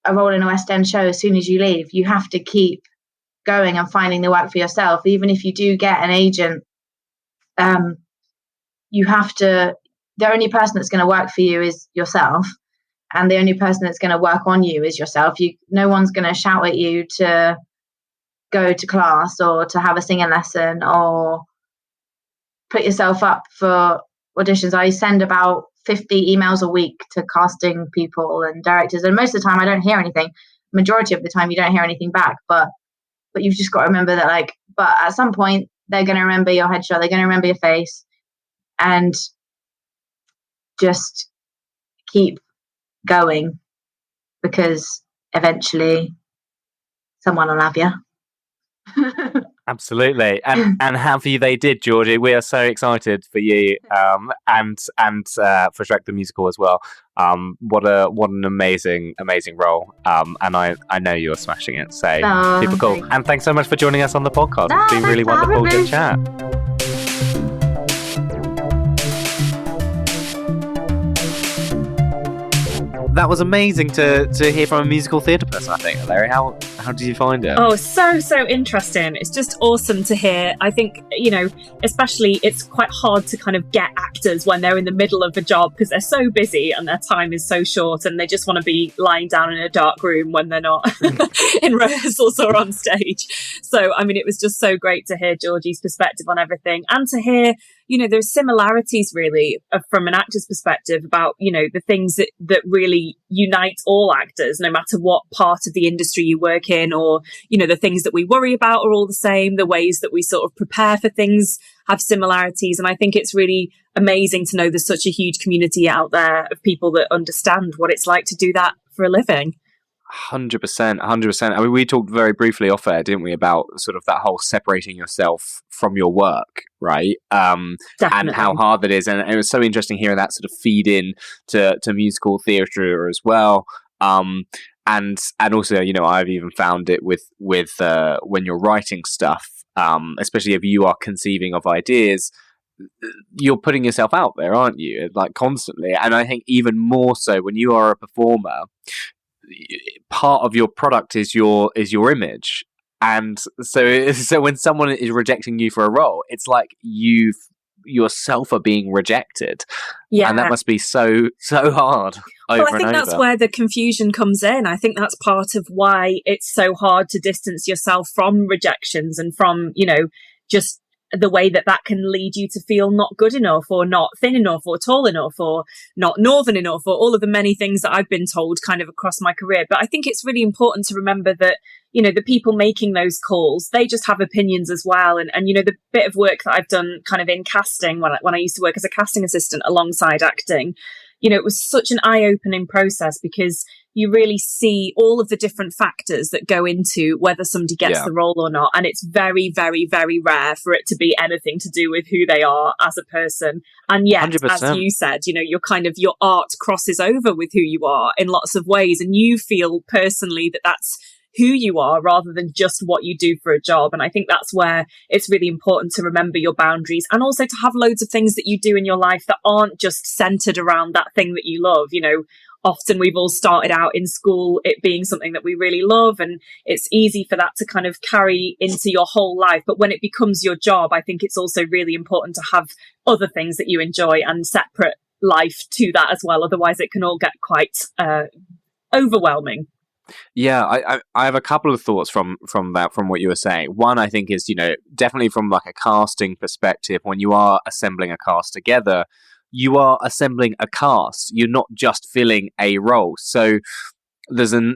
a role in a West End show as soon as you leave. You have to keep going and finding the work for yourself. Even if you do get an agent, you have to, the only person that's going to work for you is yourself, and the only person that's going to work on you is yourself. No one's going to shout at you to go to class or to have a singing lesson or put yourself up for auditions. I send about 50 emails a week to casting people and directors, and most of the time I don't hear anything. Majority of the time you don't hear anything back, but you've just got to remember that, but at some point they're going to remember your headshot, they're going to remember your face, and just keep going, because eventually someone will have you. Absolutely, and have you? They did, Georgie. We are so excited for you, and for Shrek the Musical as well. What an amazing role. And I know you're smashing it. So super cool. Thanks. And thanks so much for joining us on the podcast. It's been really wonderful to chat. that was amazing to hear from a musical theatre person, I think. Larry, how did you find it? Oh, so interesting. It's just awesome to hear. I think, especially it's quite hard to kind of get actors when they're in the middle of a job because they're so busy and their time is so short and they just want to be lying down in a dark room when they're not in rehearsals or on stage. So, I mean, it was just so great to hear Georgie's perspective on everything and to hear, there's similarities really from an actor's perspective about, the things that really unite all actors, no matter what part of the industry you work in, or, the things that we worry about are all the same. The ways that we sort of prepare for things have similarities. And I think it's really amazing to know there's such a huge community out there of people that understand what it's like to do that for a living. 100%. I mean, we talked very briefly off air, didn't we, about sort of that whole separating yourself from your work, right? And how hard that is. And it was so interesting hearing that sort of feed in to musical theatre as well. And also, I've even found it with when you're writing stuff, especially if you are conceiving of ideas, you're putting yourself out there, aren't you? Like constantly. And I think even more so when you are a performer, part of your product is your image, and so when someone is rejecting you for a role, it's like you yourself are being rejected, and that must be so hard. Well, I think that's where the confusion comes in. I think that's part of why it's so hard to distance yourself from rejections and from just the way that can lead you to feel not good enough or not thin enough or tall enough or not northern enough, or all of the many things that I've been told kind of across my career. But I think it's really important to remember that, the people making those calls, they just have opinions as well. And the bit of work that I've done kind of in casting when I used to work as a casting assistant alongside acting, it was such an eye-opening process because you really see all of the different factors that go into whether somebody gets the role or not. And it's very, very, very rare for it to be anything to do with who they are as a person. And yet, 100%. As you said, your art crosses over with who you are in lots of ways. And you feel personally that that's who you are rather than just what you do for a job. And I think that's where it's really important to remember your boundaries and also to have loads of things that you do in your life that aren't just centered around that thing that you love. Often we've all started out in school it being something that we really love, and it's easy for that to kind of carry into your whole life. But when it becomes your job, I think it's also really important to have other things that you enjoy and separate life to that as well. Otherwise it can all get quite overwhelming. Yeah, I have a couple of thoughts from what you were saying. One, I think, is, definitely from like a casting perspective, when you are assembling a cast together, you are assembling a cast. You're not just filling a role. So there's a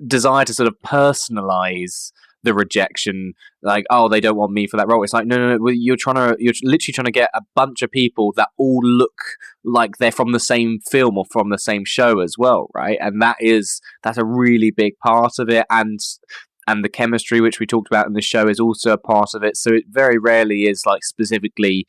desire to sort of personalize the rejection, like, oh, they don't want me for that role. It's like, no, you're literally trying to get a bunch of people that all look like they're from the same film or from the same show as well, right? And that's a really big part of it, and the chemistry, which we talked about in the show, is also a part of it. So it very rarely is like specifically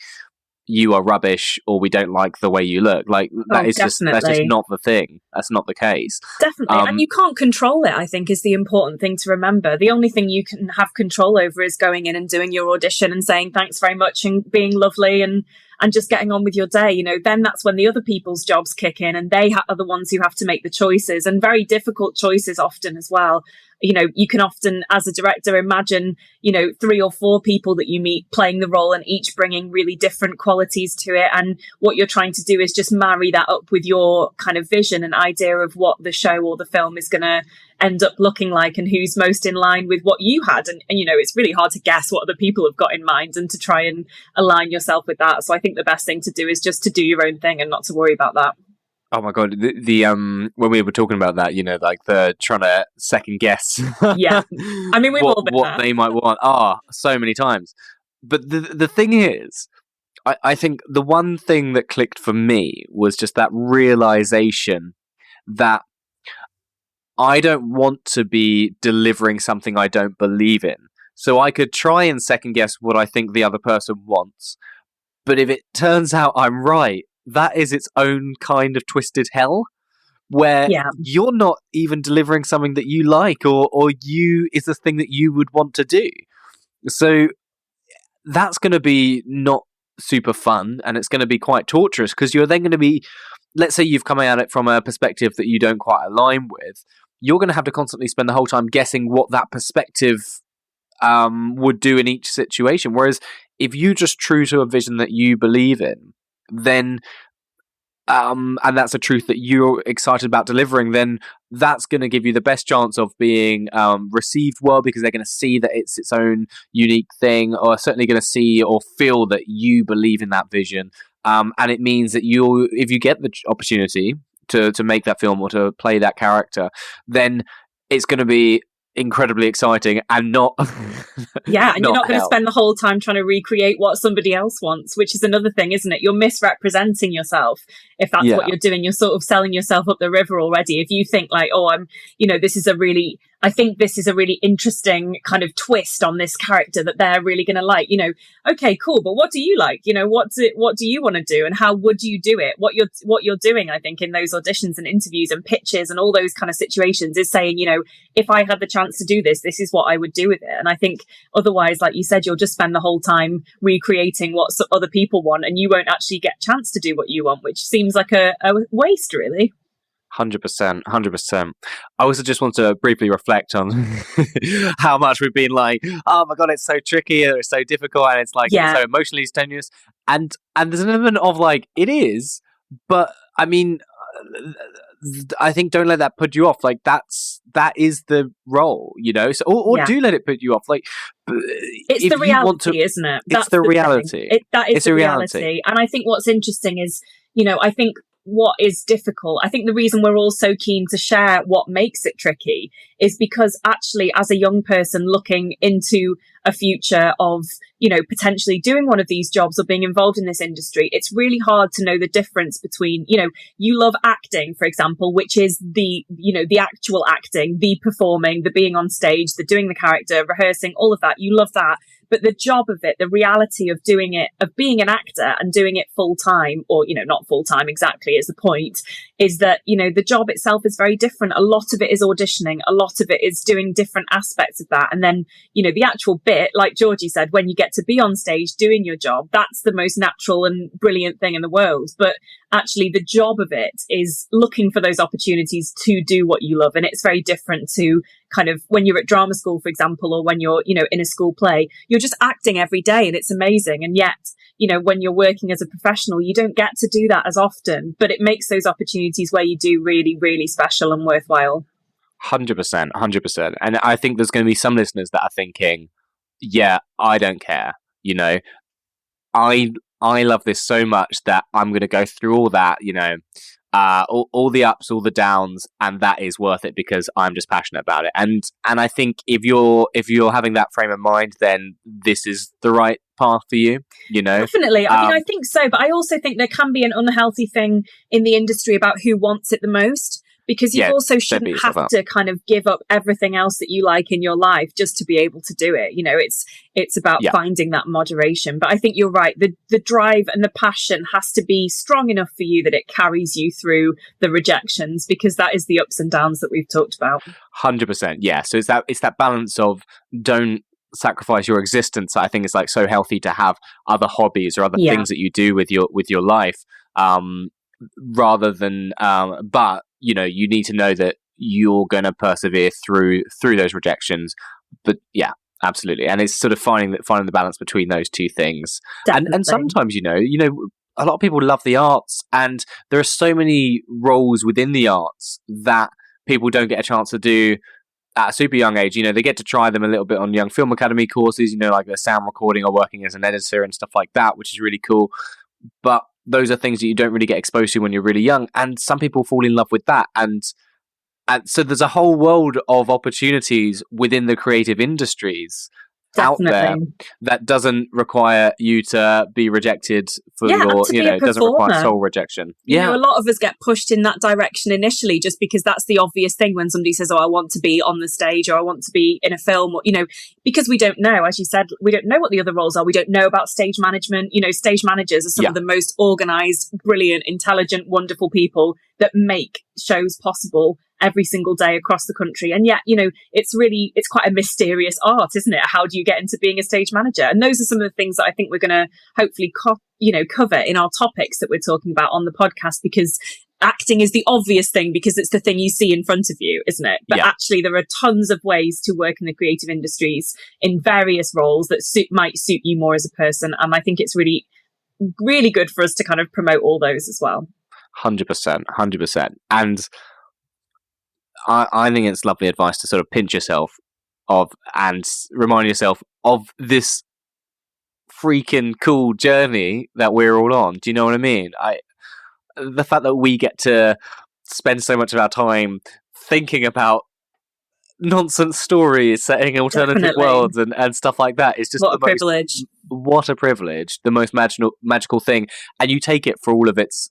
you are rubbish or we don't like the way you look. Like that's just not the thing. That's not the case. Definitely. And you can't control it, I think, is the important thing to remember. The only thing you can have control over is going in and doing your audition and saying thanks very much and being lovely and just getting on with your day. Then that's when the other people's jobs kick in, and they are the ones who have to make the choices, and very difficult choices often as well. You can often, as a director, imagine, 3 or 4 people that you meet playing the role and each bringing really different qualities to it. And what you're trying to do is just marry that up with your kind of vision and idea of what the show or the film is going to end up looking like and who's most in line with what you had. And it's really hard to guess what other people have got in mind and to try and align yourself with that. So I think the best thing to do is just to do your own thing and not to worry about that. Oh my god! The when we were talking about that, like the trying to second guess. Yeah, I mean we've all been what there. They might want. So many times. But the thing is, I think the one thing that clicked for me was just that realization that I don't want to be delivering something I don't believe in. So I could try and second guess what I think the other person wants, but if it turns out I'm right, that is its own kind of twisted hell, where you're not even delivering something that you like or you is the thing that you would want to do. So that's going to be not super fun, and it's going to be quite torturous because you're then going to be let's say you've come at it from a perspective that you don't quite align with, you're going to have to constantly spend the whole time guessing what that perspective would do in each situation. Whereas if you just true to a vision that you believe in, then and that's a truth that you're excited about delivering, then that's going to give you the best chance of being received well, because they're going to see that it's its own unique thing, or certainly going to see or feel that you believe in that vision. And it means that if you get the opportunity to make that film or to play that character, then it's going to be incredibly exciting and not and you're not going to spend the whole time trying to recreate what somebody else wants, which is another thing, isn't it? You're misrepresenting yourself if that's what you're doing. You're sort of selling yourself up the river already. If you think like, oh, I think this is a really interesting kind of twist on this character that they're really going to like, okay, cool, but what do you like? What do you want to do, and how would you do it? What you're doing, I think, in those auditions and interviews and pitches and all those kind of situations is saying, if I had the chance to do this, this is what I would do with it. And I think otherwise, like you said, you'll just spend the whole time recreating what other people want, and you won't actually get a chance to do what you want, which seems like a waste, really. 100%. I also just want to briefly reflect on how much we've been like, oh my god, it's so tricky, it's so difficult, and it's like it's so emotionally strenuous. And there's an element of like, it is, but I mean, I think don't let that put you off. Like that is the role, So or do let it put you off. Like it's the reality, isn't it? It's the reality. That is the reality. And I think what's interesting is, I think what is difficult, I think the reason we're all so keen to share what makes it tricky is because actually, as a young person looking into a future of, potentially doing one of these jobs or being involved in this industry, it's really hard to know the difference between, you love acting, for example, which is the actual acting, the performing, the being on stage, the doing the character, rehearsing, all of that. You love that. But the job of it, the reality of doing it, of being an actor and doing it full time, or, not full time exactly is the point, is that, the job itself is very different. A lot of it is auditioning. A lot of it is doing different aspects of that. And then, the actual bit, like Georgie said, when you get to be on stage doing your job, that's the most natural and brilliant thing in the world. But actually, the job of it is looking for those opportunities to do what you love. And it's very different to kind of when you're at drama school, for example, or when you're, in a school play, you're just acting every day and it's amazing. And yet, when you're working as a professional, you don't get to do that as often, but it makes those opportunities where you do really, really special and worthwhile. 100%. And I think there's going to be some listeners that are thinking, yeah, I don't care. I love this so much that I'm going to go through all that, all the ups, all the downs, and that is worth it because I'm just passionate about it. And I think if you're having that frame of mind, then this is the right path for you. Definitely. I think so, but I also think there can be an unhealthy thing in the industry about who wants it the most. Because you also shouldn't have to kind of give up everything else that you like in your life just to be able to do it. It's about finding that moderation. But I think you're right. The drive and the passion has to be strong enough for you that it carries you through the rejections, because that is the ups and downs that we've talked about. 100%. Yeah. So it's that balance of don't sacrifice your existence. I think it's like so healthy to have other hobbies or other things that you do with your life, rather than but you need to know that you're going to persevere through those rejections. But yeah, absolutely. And it's sort of finding the balance between those two things. And sometimes, a lot of people love the arts, and there are so many roles within the arts that people don't get a chance to do at a super young age. They get to try them a little bit on Young Film Academy courses, like the sound recording or working as an editor and stuff like that, which is really cool. But those are things that you don't really get exposed to when you're really young, and some people fall in love with that, and so there's a whole world of opportunities within the creative industries out there that doesn't require you to be rejected for your, doesn't require soul rejection. A lot of us get pushed in that direction initially just because that's the obvious thing when somebody says, oh, I want to be on the stage, or I want to be in a film, or, because we don't know, as you said, we don't know what the other roles are. We don't know about stage management. Stage managers are some of the most organized, brilliant, intelligent, wonderful people that make shows possible every single day across the country. And yet, it's quite a mysterious art, isn't it? How do you get into being a stage manager? And those are some of the things that I think we're going to hopefully cover in our topics that we're talking about on the podcast, because acting is the obvious thing because it's the thing you see in front of you, isn't it? But actually there are tons of ways to work in the creative industries in various roles that might suit you more as a person. And I think it's really, really good for us to kind of promote all those as well. 100%. And I think it's lovely advice to sort of pinch yourself and remind yourself of this freaking cool journey that we're all on. Do you know what I mean? The fact that we get to spend so much of our time thinking about nonsense stories set in alternative worlds and stuff like that is just what a privilege. What a privilege. The most magical thing. And you take it for all of its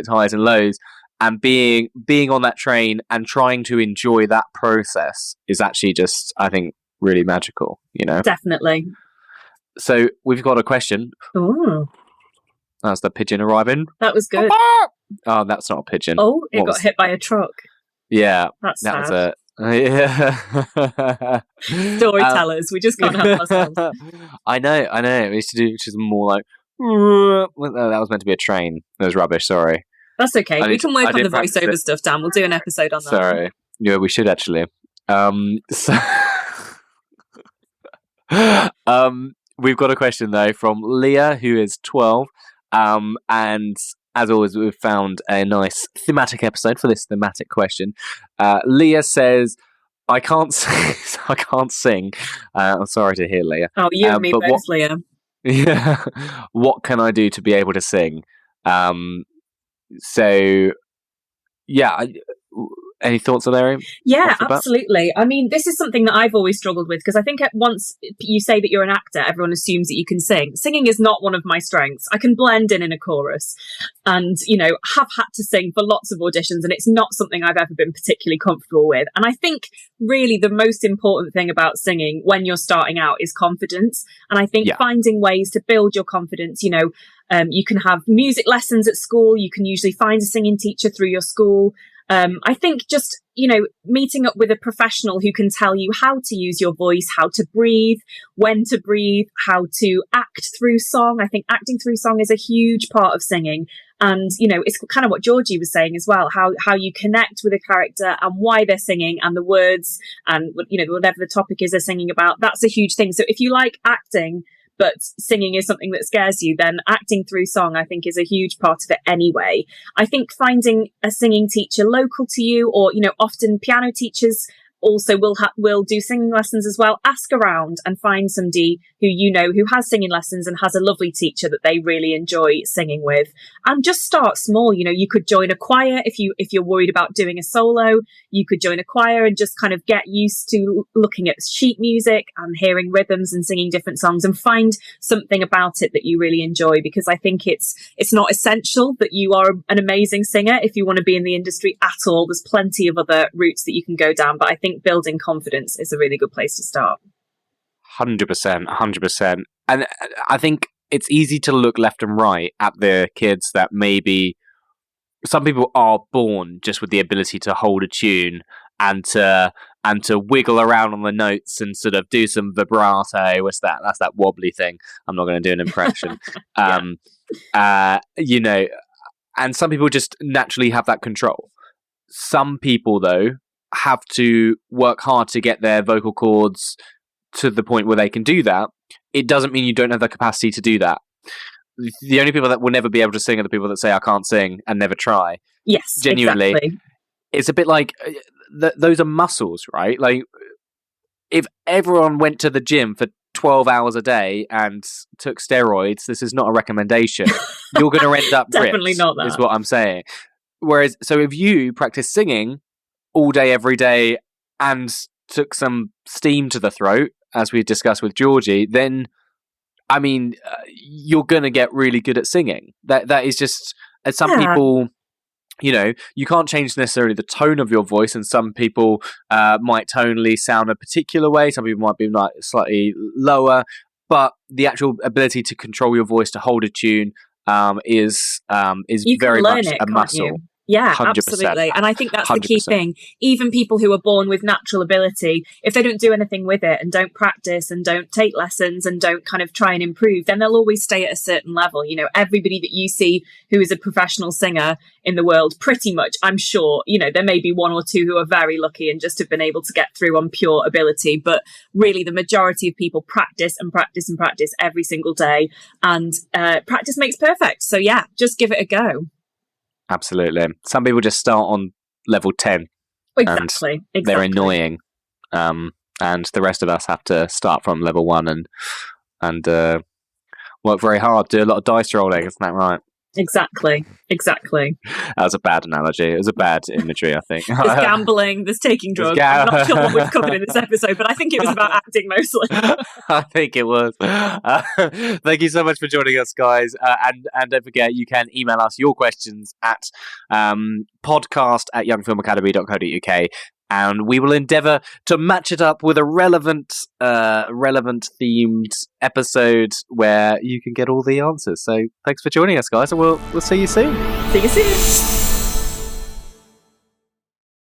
highs and lows. And being on that train and trying to enjoy that process is actually just, I think, really magical, you know? Definitely. So we've got a question. Ooh. That's the pigeon arriving. That was good. Oh, that's not a pigeon. Oh, it got hit by a truck. Yeah. That's that sad. Yeah. Storytellers. We just can't help ourselves. I know. We used to do, which is more like, that was meant to be a train. That was rubbish, sorry. That's okay. We can work on the voiceover stuff, Dan. We'll do an episode on that. Sorry. Yeah, we should actually. We've got a question, though, from Leah, who is 12. And as always, we've found a nice thematic episode for this thematic question. Leah says, I can't sing. I'm sorry to hear, Leah. Oh, you and me both, Leah. Yeah. What can I do to be able to sing? So, yeah, any thoughts on there? Yeah, absolutely. I mean, this is something that I've always struggled with because I think once you say that you're an actor, everyone assumes that you can sing. Singing is not one of my strengths. I can blend in a chorus and, you know, have had to sing for lots of auditions and it's not something I've ever been particularly comfortable with. And I think really the most important thing about singing when you're starting out is confidence. And I think finding ways to build your confidence, you know, you can have music lessons at school. You can usually find a singing teacher through your school. I think just, you know, meeting up with a professional who can tell you how to use your voice, how to breathe, when to breathe, how to act through song. I think acting through song is a huge part of singing. And, you know, it's kind of what Georgie was saying as well, how you connect with a character and why they're singing and the words and, you know, whatever the topic is they're singing about. That's a huge thing. So if you like acting, but singing is something that scares you, then acting through song, I think, is a huge part of it anyway. I think finding a singing teacher local to you, or, you know, often piano teachers also will do singing lessons as well. Ask around and find somebody who you know who has singing lessons and has a lovely teacher that they really enjoy singing with. And just start small. You know, you could join a choir if you're worried about doing a solo. You could join a choir and just kind of get used to looking at sheet music and hearing rhythms and singing different songs and find something about it that you really enjoy, because I think it's not essential that you are an amazing singer if you want to be in the industry at all. There's plenty of other routes that you can go down, but I think building confidence is a really good place to start. 100%. And I think it's easy to look left and right at the kids that maybe some people are born just with the ability to hold a tune and to wiggle around on the notes and sort of do some vibrato. What's that? That's that wobbly thing. I'm not going to do an impression. You know, and some people just naturally have that control. Some people, though, have to work hard to get their vocal cords to the point where they can do that. It doesn't mean you don't have the capacity to do that. The only people that will never be able to sing are the people that say, I can't sing, and never try. Yes, genuinely. Exactly. It's a bit like, those are muscles, right? Like, if everyone went to the gym for 12 hours a day and took steroids, this is not a recommendation. You're going to end up definitely ripped, not that. Is what I'm saying. Whereas, so if you practice singing all day, every day, and took some steam to the throat, as we discussed with Georgie, then, I mean, you're going to get really good at singing. That is just, as some people, you know, you can't change necessarily the tone of your voice, and some people might tonally sound a particular way. Some people might be like slightly lower, but the actual ability to control your voice, to hold a tune, is very much a muscle. Yeah, 100%. absolutely. And I think that's 100%. the key thing. Even people who are born with natural ability, if they don't do anything with it and don't practice and don't take lessons and don't kind of try and improve, then they'll always stay at a certain level. You know, everybody that you see who is a professional singer in the world, pretty much, I'm sure, you know, there may be one or two who are very lucky and just have been able to get through on pure ability. But really, the majority of people practice and practice and practice every single day. And practice makes perfect. So yeah, just give it a go. Absolutely. Some people just start on level 10. Exactly. They're annoying. And the rest of us have to start from level 1 and work very hard, do a lot of dice rolling. Isn't that right? Exactly. That was a bad analogy. It was a bad imagery, I think. There's gambling, there's taking drugs. I'm not sure what we've covered in this episode, but I think it was about acting mostly. I think it was. Thank you so much for joining us, guys. And don't forget, you can email us your questions at podcast@youngfilmacademy.co.uk. And we will endeavour to match it up with a relevant themed episode where you can get all the answers. So thanks for joining us, guys, and we'll see you soon. See you soon.